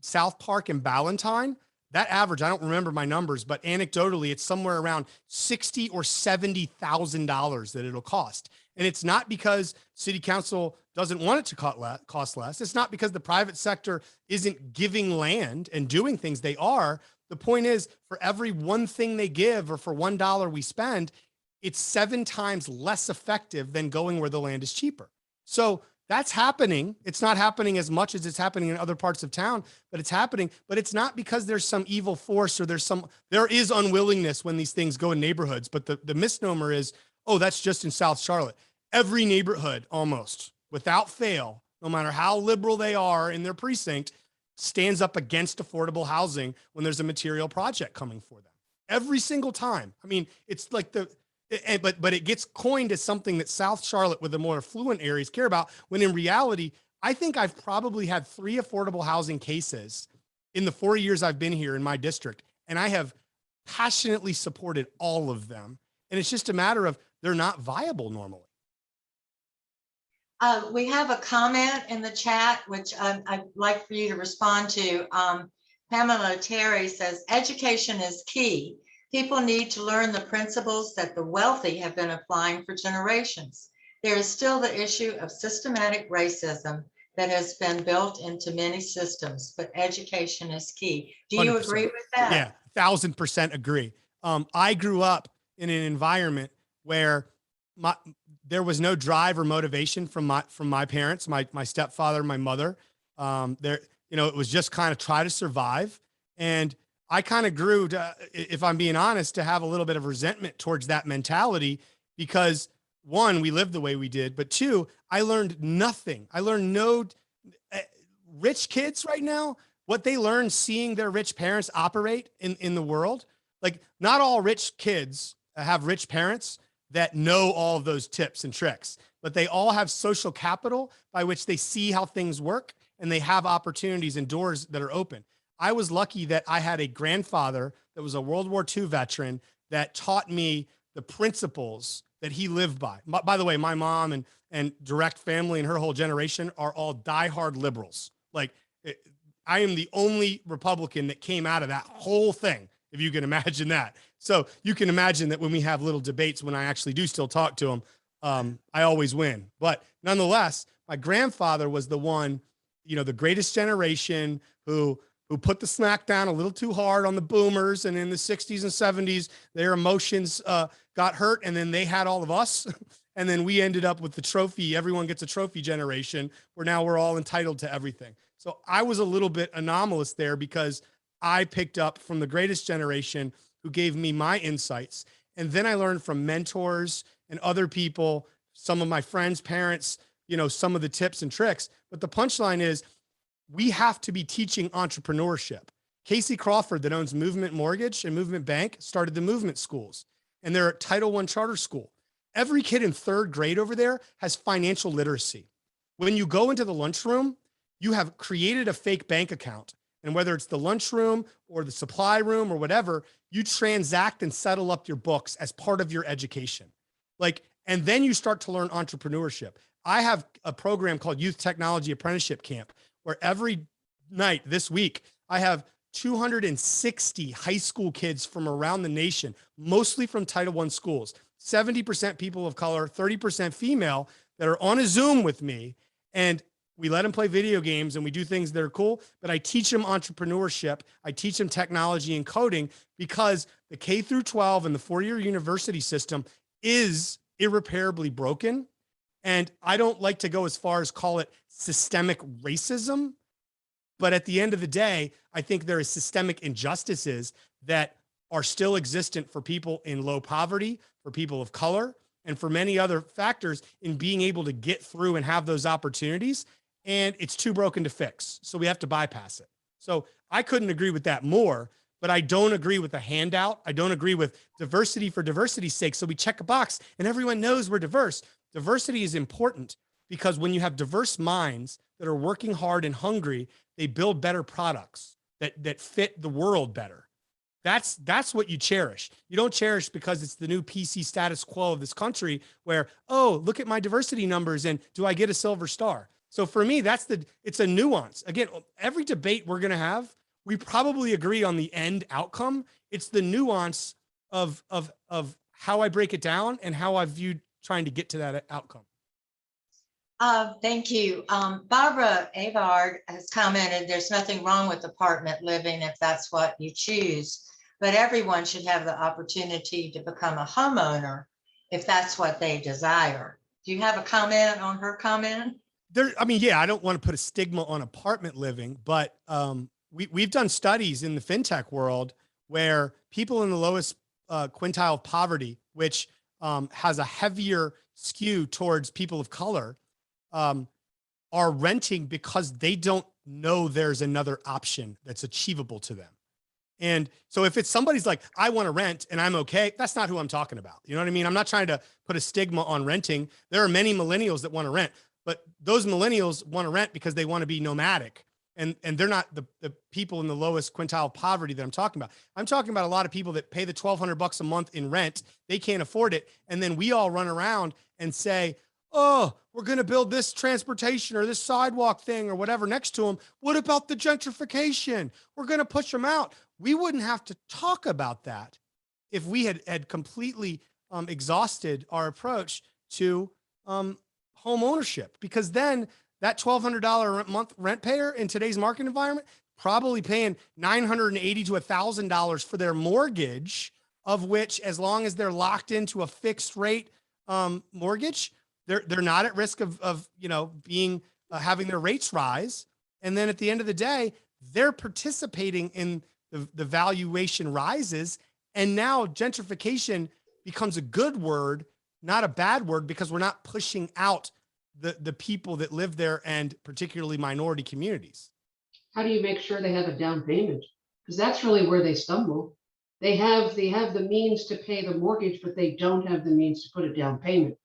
S1: South Park and Ballantyne, that average, I don't remember my numbers, but anecdotally, it's somewhere around $60,000 or $70,000 that it'll cost. And it's not because city council doesn't want it to cost less. It's not because the private sector isn't giving land and doing things. They are. The point is, for every one thing they give or for $1 we spend, it's 7 times less effective than going where the land is cheaper. So that's happening. It's not happening as much as it's happening in other parts of town, but it's happening. But it's not because there's some evil force or there is unwillingness when these things go in neighborhoods. But the misnomer is, oh, that's just in South Charlotte. Every neighborhood, almost without fail, no matter how liberal they are in their precinct, stands up against affordable housing when there's a material project coming for them. Every single time. I mean, it's like but it gets coined as something that South Charlotte with the more affluent areas care about, when in reality, I think I've probably had 3 affordable housing cases in the 4 years I've been here in my district, and I have passionately supported all of them. And it's just a matter of they're not viable normally.
S2: We have a comment in the chat, which I'd like for you to respond to. Pamela Terry says, education is key. People need to learn the principles that the wealthy have been applying for generations. There is still the issue of systematic racism that has been built into many systems, but education is key. Do you
S1: 100%.
S2: agree with that?
S1: Yeah, 1,000% agree. I grew up in an environment where there was no drive or motivation from my parents, my stepfather, my mother. It was just kind of try to survive. And I kind of grew to, if I'm being honest, to have a little bit of resentment towards that mentality because, one, we lived the way we did, but two, I learned nothing. I learned no rich kids right now, what they learn seeing their rich parents operate in the world. Like, not all rich kids have rich parents that know all of those tips and tricks, but they all have social capital by which they see how things work and they have opportunities and doors that are open. I was lucky that I had a grandfather that was a World War II veteran that taught me the principles that he lived by. By the way, my mom and direct family and her whole generation are all diehard liberals. Like, I am the only Republican that came out of that whole thing, if you can imagine that. So you can imagine that when we have little debates, when I actually do still talk to them, I always win. But nonetheless, my grandfather was the one, you know, the greatest generation who put the smack down a little too hard on the boomers. And in the 60s and 70s, their emotions got hurt. And then they had all of us. And then we ended up with the trophy. Everyone gets a trophy generation where now we're all entitled to everything. So I was a little bit anomalous there because I picked up from the greatest generation who gave me my insights. And then I learned from mentors and other people, some of my friends' parents, you know, some of the tips and tricks. But the punchline is we have to be teaching entrepreneurship. Casey Crawford, that owns Movement Mortgage and Movement Bank, started the Movement Schools, and they're a Title I charter school. Every kid in 3rd grade over there has financial literacy. When you go into the lunchroom, you have created a fake bank account. And whether it's the lunchroom or the supply room or whatever, you transact and settle up your books as part of your education. And then you start to learn entrepreneurship. I have a program called Youth Technology Apprenticeship Camp, where every night this week, I have 260 high school kids from around the nation, mostly from Title I schools, 70% people of color, 30% female, that are on a Zoom with me. And we let them play video games and we do things that are cool, but I teach them entrepreneurship. I teach them technology and coding because the K through 12 and the 4-year university system is irreparably broken. And I don't like to go as far as call it systemic racism. But at the end of the day, I think there is systemic injustices that are still existent for people in low poverty, for people of color, and for many other factors in being able to get through and have those opportunities. And it's too broken to fix. So we have to bypass it. So I couldn't agree with that more, but I don't agree with the handout. I don't agree with diversity for diversity's sake. So we check a box and everyone knows we're diverse. Diversity is important because when you have diverse minds that are working hard and hungry, they build better products that fit the world better. That's what you cherish. You don't cherish because it's the new PC status quo of this country where, oh, look at my diversity numbers and do I get a silver star? So for me, it's a nuance. Again, every debate we're going to have, we probably agree on the end outcome. It's the nuance of how I break it down and how I viewed trying to get to that outcome.
S2: Thank you. Barbara Avard has commented, there's nothing wrong with apartment living if that's what you choose, but everyone should have the opportunity to become a homeowner if that's what they desire. Do you have a comment on her comment?
S1: I don't want to put a stigma on apartment living, but we've done studies in the fintech world where people in the lowest quintile of poverty, which has a heavier skew towards people of color, are renting because they don't know there's another option that's achievable to them. And so if it's somebody's like, I want to rent and I'm okay, that's not who I'm talking about. You know what I mean? I'm not trying to put a stigma on renting. There are many millennials that want to rent, but those millennials want to rent because they want to be nomadic. And they're not the people in the lowest quintile of poverty that I'm talking about. I'm talking about a lot of people that pay the $1,200 a month in rent. They can't afford it. And then we all run around and say, oh, we're going to build this transportation or this sidewalk thing or whatever next to them. What about the gentrification? We're going to push them out. We wouldn't have to talk about that if we had completely exhausted our approach to home ownership, because then that $1,200 a month rent payer in today's market environment probably paying $980 to $1,000 for their mortgage, of which, as long as they're locked into a fixed rate mortgage, they're not at risk of being having their rates rise. And then at the end of the day, they're participating in the valuation rises. And now gentrification becomes a good word, not a bad word, because we're not pushing out the people that live there, and particularly minority communities.
S5: How do you make sure they have a down payment? Because that's really where they stumble. They have the means to pay the mortgage, but they don't have the means to put a down payment.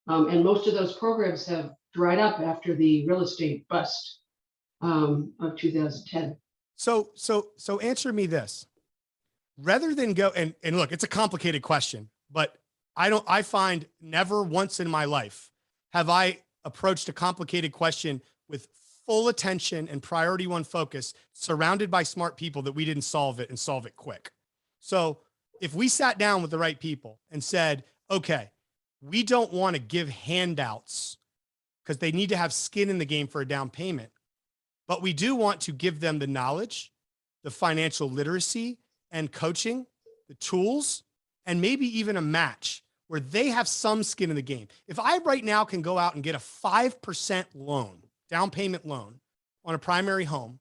S5: And most of those programs have dried up after the real estate bust of 2010.
S1: So answer me this. Rather than go and look, it's a complicated question, but I find never once in my life have I approached a complicated question with full attention and priority one focus, surrounded by smart people, that we didn't solve it and solve it quick. So if we sat down with the right people and said, okay, we don't want to give handouts because they need to have skin in the game for a down payment, but we do want to give them the knowledge, the financial literacy and coaching, the tools, and maybe even a match where they have some skin in the game. If I right now can go out and get a 5% loan, down payment loan on a primary home,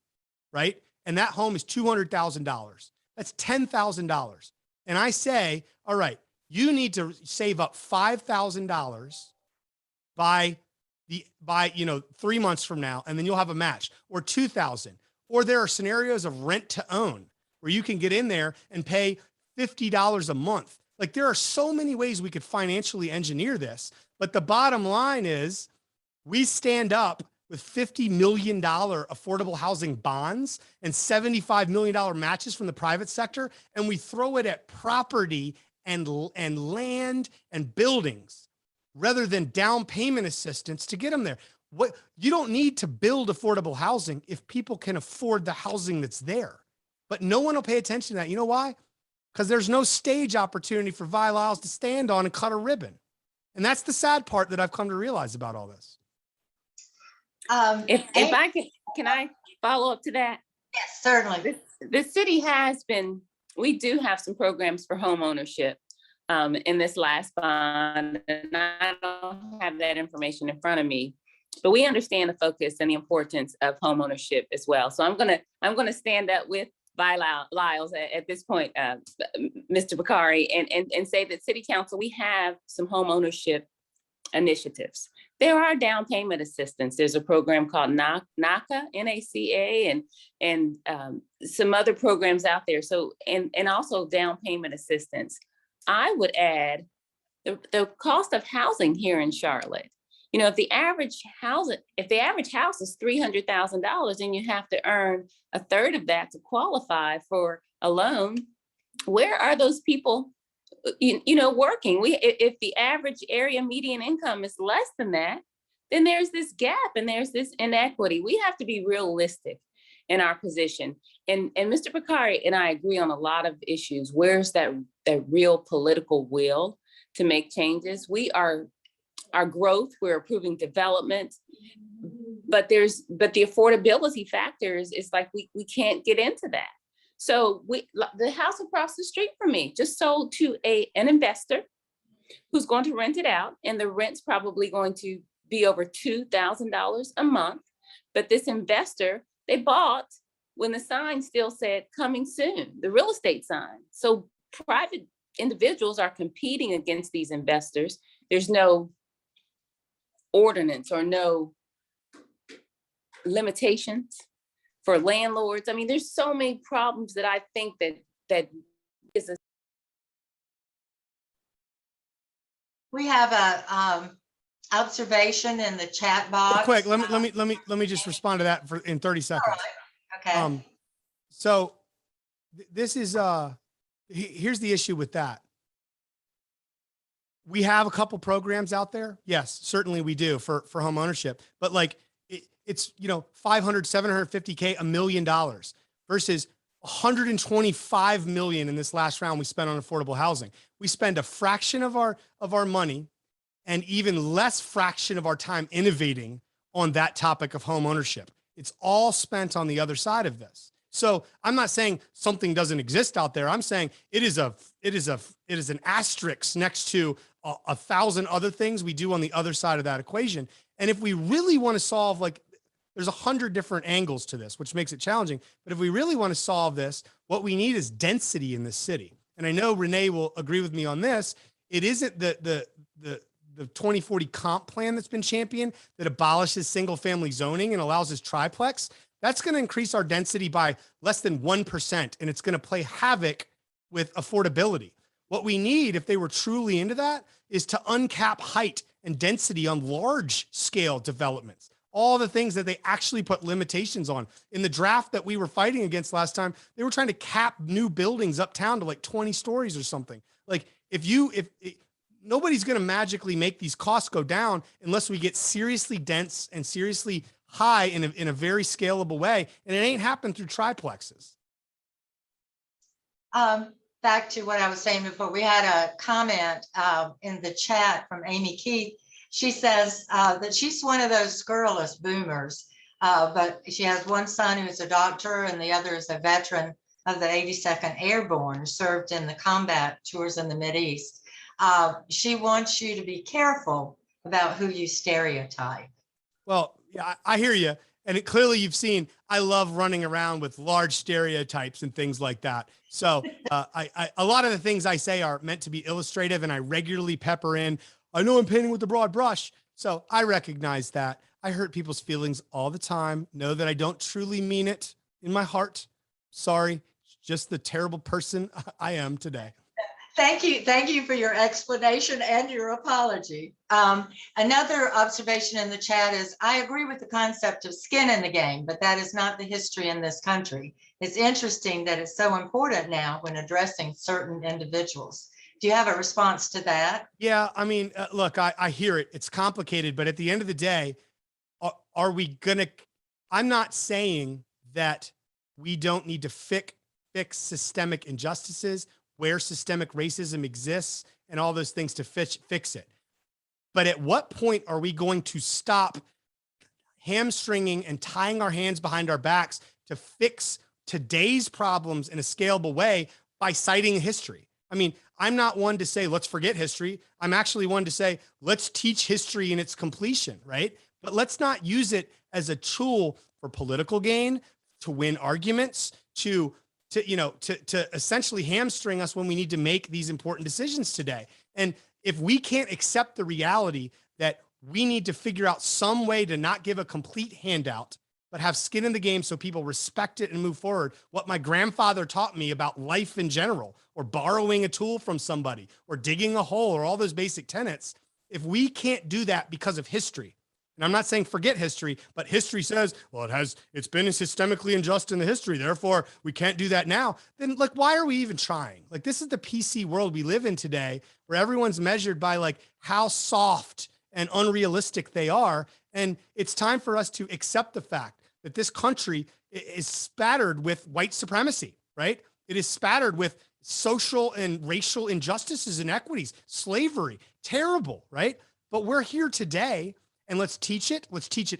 S1: right? And that home is $200,000. That's $10,000. And I say, all right, you need to save up $5,000 by 3 months from now, and then you'll have a match, or 2,000. Or there are scenarios of rent to own where you can get in there and pay $50 a month. Like, there are so many ways we could financially engineer this, but the bottom line is we stand up with $50 million affordable housing bonds and $75 million matches from the private sector, and we throw it at property and land and buildings rather than down payment assistance to get them there. What, you don't need to build affordable housing if people can afford the housing that's there. But no one will pay attention to that. You know why? Because there's no stage opportunity for Vi Lyles to stand on and cut a ribbon. And that's the sad part that I've come to realize about all this.
S3: If I can I follow up to that?
S2: Yes, certainly.
S3: The city has been, we do have some programs for home ownership in this last bond, and I don't have that information in front of me, but we understand the focus and the importance of home ownership as well. So I'm gonna stand up with Vi Lyles at this point, Mr. Bokhari, and say that City Council, we have some home ownership initiatives. There are down payment assistance. There's a program called NACA, N-A-C-A, and some other programs out there. So, and also down payment assistance. I would add the cost of housing here in Charlotte. You know, if the average house is $300,000 and you have to earn a third of that to qualify for a loan, where are those people working? If the average area median income is less than that, then there's this gap and there's this inequity. We have to be realistic in our position. And Mr. Bokhari and I agree on a lot of issues. Where's that real political will to make changes? Our growth, we're approving development, but the affordability factors is like we can't get into that. So the house across the street from me just sold to an investor who's going to rent it out, and the rent's probably going to be over $2,000 a month. But this investor, they bought when the sign still said coming soon, the real estate sign. So private individuals are competing against these investors. There's no ordinance or no limitations for landlords. I mean, there's so many problems that I think that is a.
S2: We have a observation in the chat box.
S1: Quick, let me just respond to that in 30 seconds.
S2: Right. Okay.
S1: So this is here's the issue with that. We have a couple programs out there. Yes, certainly we do for home ownership, but like it's, $500, $750K, $1 million versus $125 million in this last round we spent on affordable housing. We spend a fraction of our money and even less fraction of our time innovating on that topic of home ownership. It's all spent on the other side of this. So I'm not saying something doesn't exist out there. I'm saying it is an asterisk next to 1,000 other things we do on the other side of that equation. And if we really want to solve, like, there's 100 different angles to this, which makes it challenging. But if we really want to solve this, what we need is density in this city. And I know Renee will agree with me on this. It isn't the 2040 comp plan that's been championed that abolishes single family zoning and allows us triplex. That's going to increase our density by less than 1%. And it's going to play havoc with affordability. What we need, if they were truly into that, is to uncap height and density on large scale developments. All the things that they actually put limitations on. In the draft that we were fighting against last time, they were trying to cap new buildings uptown to like 20 stories or something. Like if nobody's going to magically make these costs go down unless we get seriously dense and seriously high in a very scalable way. And it ain't happened through triplexes.
S2: Back to what I was saying before, we had a comment in the chat from Amy Keith. She says that she's one of those scurrilous boomers, but she has one son who's a doctor and the other is a veteran of the 82nd Airborne, served in the combat tours in the Mideast. She wants you to be careful about who you stereotype.
S1: Well, yeah, I hear you. And clearly you've seen, I love running around with large stereotypes and things like that. So a lot of the things I say are meant to be illustrative, and I regularly pepper in, I know I'm painting with a broad brush. So I recognize that. I hurt people's feelings all the time. Know that I don't truly mean it in my heart. Sorry, just the terrible person I am today.
S2: Thank you for your explanation and your apology. Another observation in the chat is, I agree with the concept of skin in the game, but that is not the history in this country. It's interesting that it's so important now when addressing certain individuals. Do you have a response to that?
S1: Yeah, I mean, look, I hear it. It's complicated, but at the end of the day, are we gonna, I'm not saying that we don't need to fix systemic injustices, where systemic racism exists and all those things to fix it. But at what point are we going to stop hamstringing and tying our hands behind our backs to fix today's problems in a scalable way by citing history? I mean, I'm not one to say, let's forget history. I'm actually one to say, let's teach history in its completion, right? But let's not use it as a tool for political gain, to win arguments, to essentially hamstring us when we need to make these important decisions today. And if we can't accept the reality that we need to figure out some way to not give a complete handout, but have skin in the game so people respect it and move forward, what my grandfather taught me about life in general, or borrowing a tool from somebody, or digging a hole, or all those basic tenets, if we can't do that because of history, and I'm not saying forget history, but history says, well, it's been systemically unjust in the history, therefore we can't do that now. Then, like, why are we even trying? Like, this is the PC world we live in today, where everyone's measured by like how soft and unrealistic they are. And it's time for us to accept the fact that this country is spattered with white supremacy, right? It is spattered with social and racial injustices, inequities, slavery, terrible, right? But we're here today, and let's teach it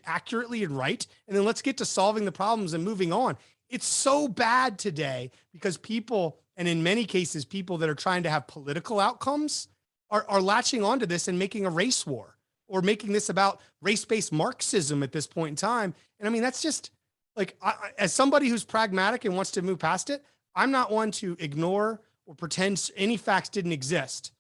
S1: accurately and right. And then let's get to solving the problems and moving on. It's so bad today because people, and in many cases, people that are trying to have political outcomes are latching onto this and making a race war, or making this about race-based Marxism at this point in time. And I mean, that's just like, as somebody who's pragmatic and wants to move past it, I'm not one to ignore or pretend any facts didn't exist.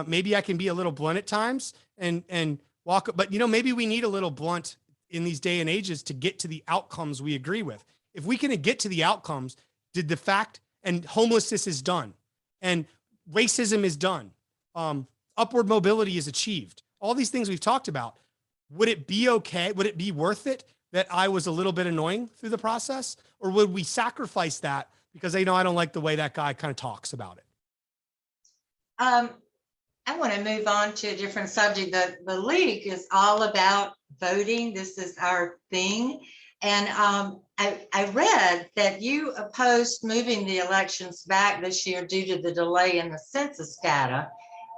S1: Maybe I can be a little blunt at times and walk, but maybe we need a little blunt in these day and ages to get to the outcomes we agree with. If we can get to the outcomes, did the fact, and homelessness is done, and racism is done, upward mobility is achieved, all these things we've talked about, would it be okay? Would it be worth it that I was a little bit annoying through the process? Or would we sacrifice that because I don't like the way that guy kind of talks about it?
S2: I want to move on to a different subject. The league is all about voting. This is our thing. And I read that you opposed moving the elections back this year due to the delay in the census data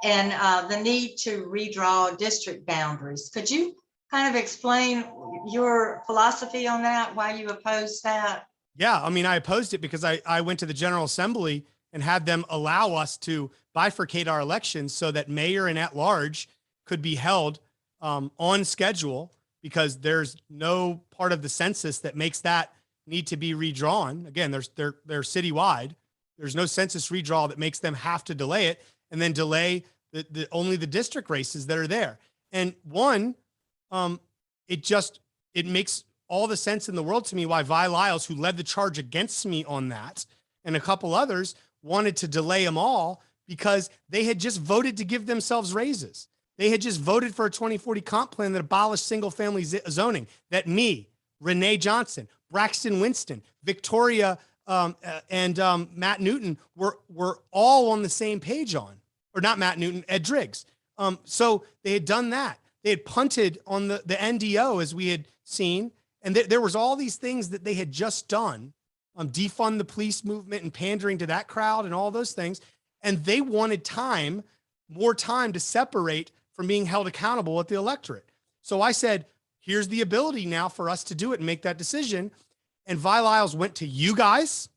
S2: and the need to redraw district boundaries. Could you kind of explain your philosophy on that, why you opposed that?
S1: Yeah, I mean, I opposed it because I went to the General Assembly and had them allow us to bifurcate our elections so that mayor and at large could be held on schedule, because there's no part of the census that makes that need to be redrawn. Again, they're citywide. There's no census redraw that makes them have to delay it and then delay only the district races that are there. And one, it makes all the sense in the world to me why Vi Lyles, who led the charge against me on that, and a couple others wanted to delay them all, because they had just voted to give themselves raises. They had just voted for a 2040 comp plan that abolished single family zoning, that me, Renee Johnson, Braxton Winston, Victoria, and Matt Newton were all on the same page on, or not Matt Newton, Ed Driggs. So they had done that. They had punted on the NDO, as we had seen, And there was all these things that they had just done, defund the police movement and pandering to that crowd and all those things. And they wanted more time to separate from being held accountable at the electorate. So I said, here's the ability now for us to do it and make that decision. And Vi Lyles went to you guys,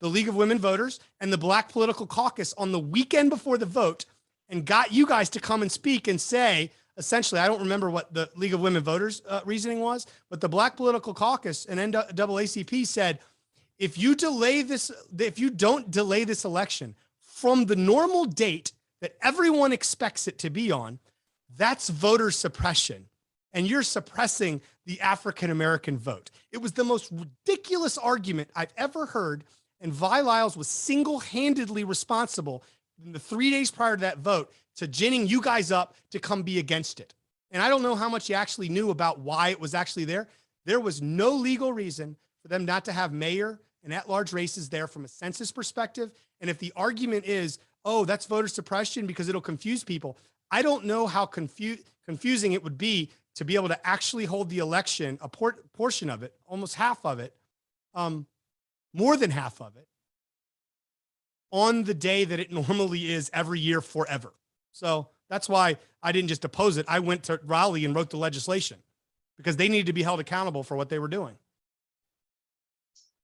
S1: the League of Women Voters, and the Black Political Caucus on the weekend before the vote and got you guys to come and speak and say, essentially, I don't remember what the League of Women Voters reasoning was, but the Black Political Caucus and NAACP said, if you don't delay this election from the normal date that everyone expects it to be on, that's voter suppression. And you're suppressing the African-American vote. It was the most ridiculous argument I've ever heard. And Vi Lyles was single-handedly responsible in the 3 days prior to that vote to ginning you guys up to come be against it. And I don't know how much you actually knew about why it was actually there. There was no legal reason for them not to have mayor and at-large races there from a census perspective. And if the argument is, oh, that's voter suppression because it'll confuse people, I don't know how confusing it would be to be able to actually hold the election, a portion of it, almost half of it, more than half of it, on the day that it normally is every year forever. So that's why I didn't just oppose it. I went to Raleigh and wrote the legislation because they needed to be held accountable for what they were doing.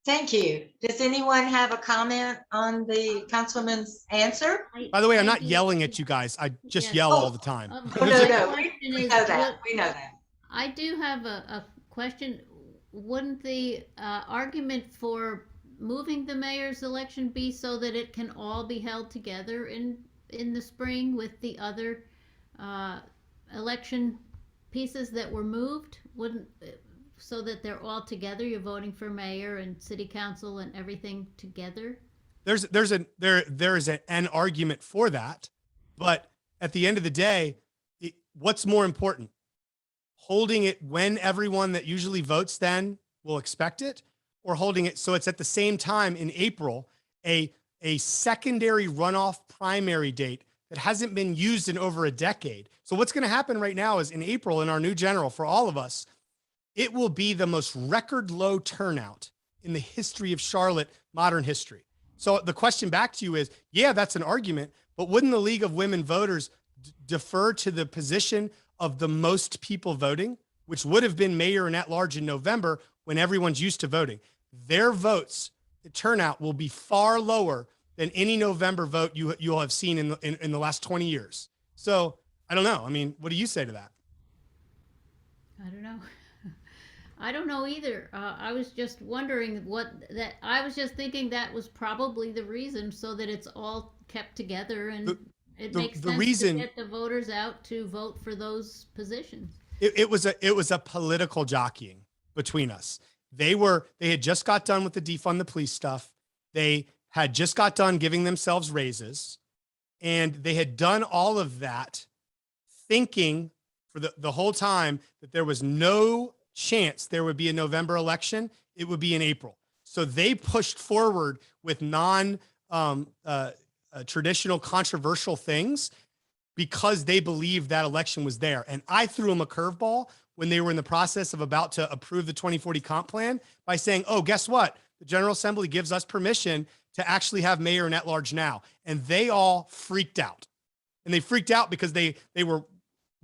S2: Thank you. Does anyone have a comment on the councilman's answer?
S1: By the way, I'm
S4: I
S1: not
S4: do-
S1: yelling at you guys. I just
S4: Yes.
S1: yell
S2: Oh.
S1: all the time.
S2: Oh,
S4: my
S2: no,
S4: question
S2: we
S4: is,
S2: know that. We know that.
S4: I do have a question. Wouldn't the argument for moving the mayor's election be so that it can all be held together in the spring with the other election pieces that were moved? Wouldn't, so that they're all together, you're voting for mayor and city council and everything together?
S1: There is an argument for that, but at the end of the day, what's more important? Holding it when everyone that usually votes then will expect it, or holding it so it's at the same time in April, a secondary runoff primary date that hasn't been used in over a decade. So what's going to happen right now is in April, in our new general, for all of us, it will be the most record low turnout in the history of Charlotte, modern history. So the question back to you is, yeah, that's an argument, but wouldn't the League of Women Voters defer to the position of the most people voting, which would have been mayor and at large in November when everyone's used to voting? Their votes, the turnout will be far lower than any November vote you'll have seen in the last 20 years. So I don't know. I mean, what do you say to that?
S4: I don't know. I don't know either. I was just wondering I was just thinking that was probably the reason, so that it's all kept together and it makes sense to get the voters out to vote for those positions.
S1: It was a political jockeying between us. They had just got done with the defund the police stuff. They had just got done giving themselves raises, and they had done all of that thinking for the whole time that there was no chance there would be a November election. It would be in April. So they pushed forward with traditional controversial things because they believed that election was there. And I threw them a curveball when they were in the process of about to approve the 2040 comp plan by saying, oh, guess what? The General Assembly gives us permission to actually have mayor and at large now. And they all freaked out. And they freaked out because they were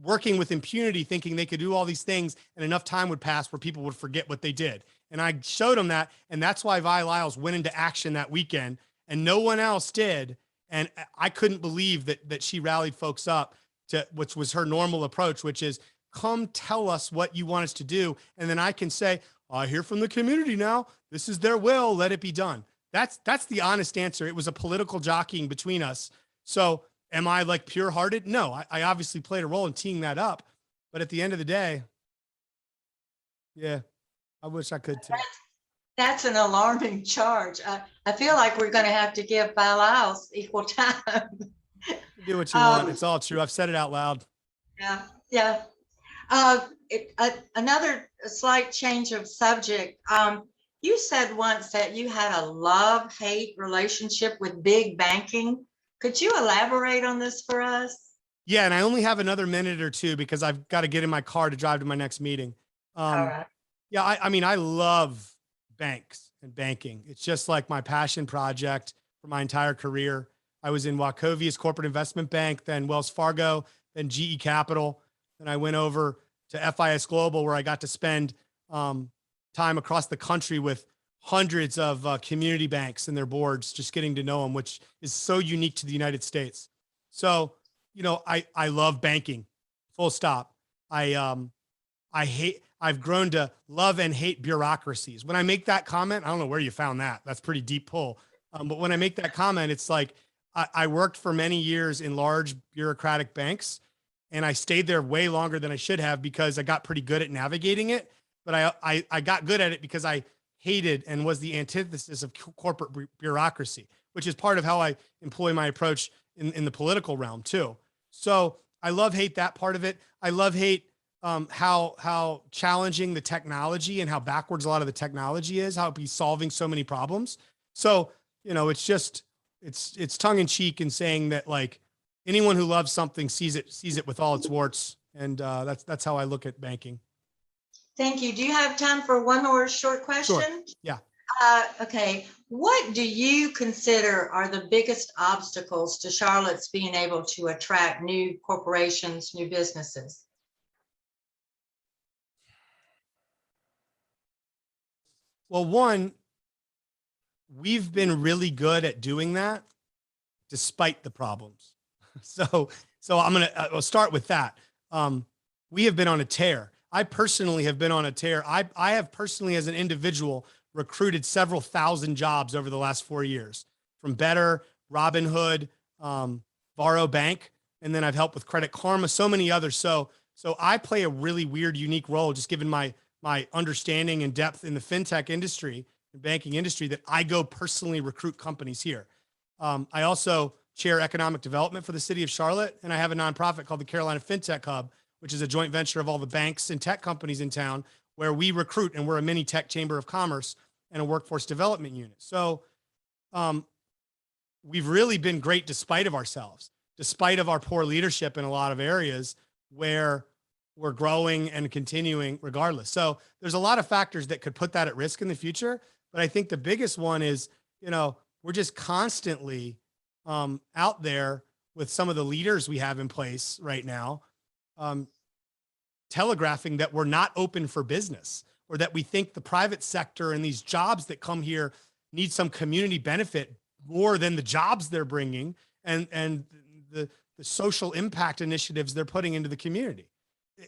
S1: working with impunity, thinking they could do all these things and enough time would pass where people would forget what they did. And I showed them that. And that's why Vi Lyles went into action that weekend and no one else did. And I couldn't believe that she rallied folks up to, which was her normal approach, which is come tell us what you want us to do. And then I can say, I hear from the community now, this is their will, let it be done. That's the honest answer. It was a political jockeying between us. So am I like pure hearted? No, I obviously played a role in teeing that up, but at the end of the day, yeah, I wish I could too.
S2: That's an alarming charge. I feel like we're going to have to give Vi Lyles equal time.
S1: Do what you want. It's all true. I've said it out loud.
S2: Yeah. Another slight change of subject. You said once that you had a love-hate relationship with big banking. Could you elaborate on this for us?
S1: Yeah, and I only have another minute or two because I've got to get in my car to drive to my next meeting.
S2: All right.
S1: Yeah, I mean, I love banks and banking. It's just like my passion project for my entire career. I was in Wachovia Corporate Investment Bank, then Wells Fargo, then GE Capital. Then I went over to FIS Global, where I got to spend time across the country with hundreds of community banks and their boards, just getting to know them, which is so unique to the United States. So, you know, I love banking, full stop. I've grown to love and hate bureaucracies. When I make that comment, I don't know where you found that. That's pretty deep pull. But when I make that comment, it's like, I worked for many years in large bureaucratic banks, and I stayed there way longer than I should have because I got pretty good at navigating it. But I got good at it because I hated and was the antithesis of corporate bureaucracy, which is part of how I employ my approach in the political realm too. So I hate that part of it. I hate how challenging the technology and how backwards a lot of the technology is, how it be solving so many problems. So, you know, it's just, it's tongue in cheek in saying that, like, anyone who loves something sees it with all its warts. And that's how I look at banking.
S2: Thank you. Do you have time for one more short question?
S1: Sure. Yeah.
S2: Okay. What do you consider are the biggest obstacles to Charlotte's being able to attract new corporations, new businesses?
S1: Well, one, we've been really good at doing that despite the problems. So I'll start with that. We have been on a tear. I personally have been on a tear. I have personally, as an individual, recruited several thousand jobs over the last 4 years, from Better, Robinhood, Varo Bank, and then I've helped with Credit Karma, so many others. So I play a really weird, unique role, just given my understanding and depth in the fintech industry and banking industry, that I go personally recruit companies here. I also chair economic development for the city of Charlotte, and I have a nonprofit called the Carolina FinTech Hub, which is a joint venture of all the banks and tech companies in town, where we recruit, and we're a mini tech chamber of commerce and a workforce development unit. So we've really been great despite of ourselves, despite of our poor leadership in a lot of areas where we're growing and continuing regardless. So there's a lot of factors that could put that at risk in the future. But I think the biggest one is, you know, we're just constantly out there with some of the leaders we have in place right now, telegraphing that we're not open for business, or that we think the private sector and these jobs that come here need some community benefit more than the jobs they're bringing and the social impact initiatives they're putting into the community.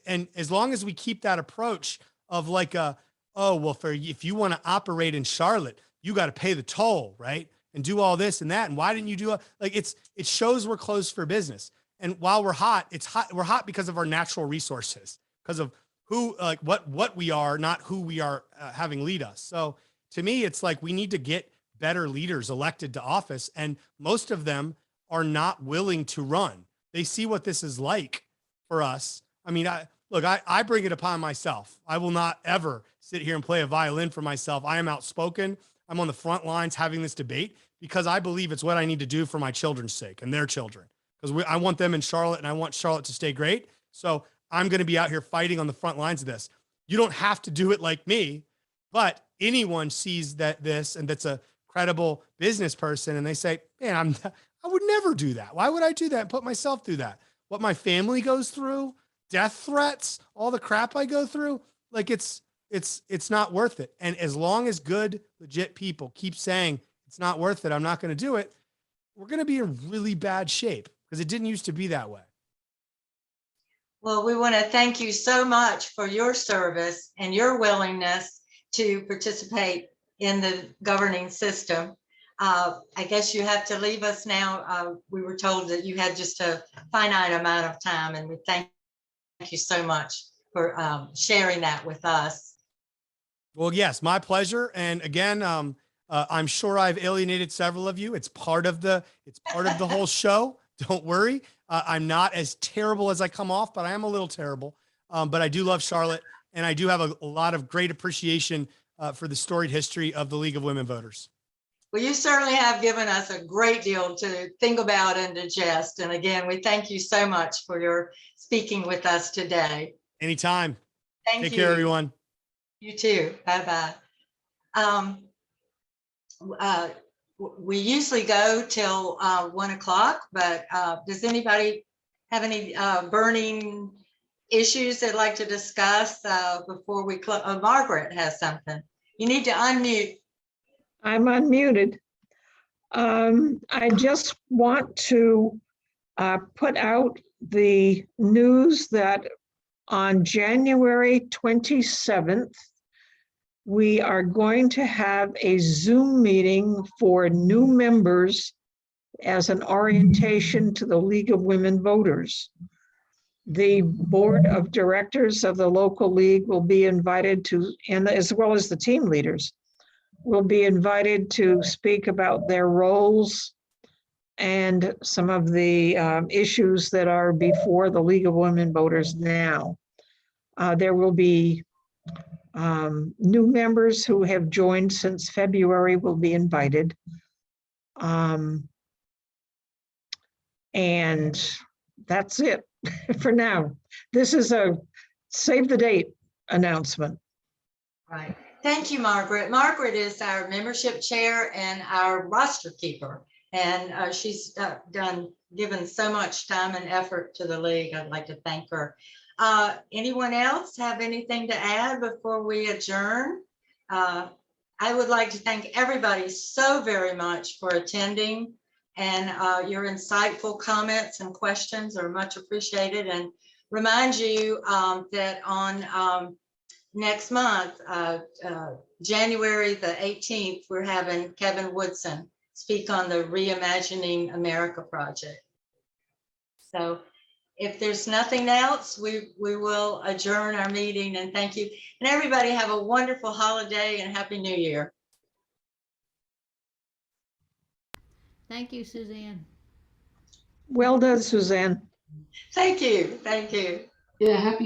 S1: And as long as we keep that approach of like if you want to operate in Charlotte, you got to pay the toll, right? And do all this and that. And why didn't you do it? Like, it shows we're closed for business. And while we're hot, we're hot because of our natural resources, because of what we are, not who we are having lead us. So to me, it's like, we need to get better leaders elected to office. And most of them are not willing to run. They see what this is like for us. I mean, I bring it upon myself. I will not ever sit here and play a violin for myself. I am outspoken. I'm on the front lines having this debate because I believe it's what I need to do for my children's sake and their children. Because I want them in Charlotte, and I want Charlotte to stay great. So I'm going to be out here fighting on the front lines of this. You don't have to do it like me, but anyone sees this and that's a credible business person, and they say, man, I would never do that. Why would I do that and put myself through that? What my family goes through, death threats, all the crap I go through, like it's not worth it. And as long as good, legit people keep saying it's not worth it, I'm not going to do it, we're going to be in really bad shape, because it didn't used to be that way.
S2: Well, we want to thank you so much for your service and your willingness to participate in the governing system. I guess you have to leave us now. We were told that you had just a finite amount of time, and we thank you so much for sharing that with us.
S1: Well, yes, my pleasure. And again, I'm sure I've alienated several of you. It's part of the whole show. Don't worry. I'm not as terrible as I come off, but I am a little terrible. But I do love Charlotte, and I do have a lot of great appreciation for the storied history of the League of Women Voters.
S2: Well, you certainly have given us a great deal to think about and digest. And again, we thank you so much for your speaking with us today.
S1: Anytime.
S2: Thank you.
S1: Take care, everyone.
S2: You too. Bye-bye. We usually go till 1 o'clock, but does anybody have any burning issues they'd like to discuss before we close? Margaret has something. You need to unmute.
S6: I'm unmuted. I just want to put out the news that on January 27th, we are going to have a Zoom meeting for new members as an orientation to the League of Women Voters. The board of directors of the local league will be invited to, and as well as the team leaders, will be invited to speak about their roles and some of the issues that are before the League of Women Voters now. There will be new members who have joined since February will be invited. And that's it for now. This is a save the date announcement.
S2: Right. Thank you, Margaret. Margaret is our membership chair and our roster keeper. And she's given so much time and effort to the league. I'd like to thank her. Anyone else have anything to add before we adjourn? I would like to thank everybody so very much for attending, and your insightful comments and questions are much appreciated, and remind you that on next month, January the 18th, we're having Kevin Woodson speak on the Reimagining America project. So if there's nothing else, we will adjourn our meeting, and thank you. And everybody have a wonderful holiday and Happy New Year.
S4: Thank you, Suzanne.
S6: Well done, Suzanne.
S2: Thank you. Thank you.
S5: Yeah, happy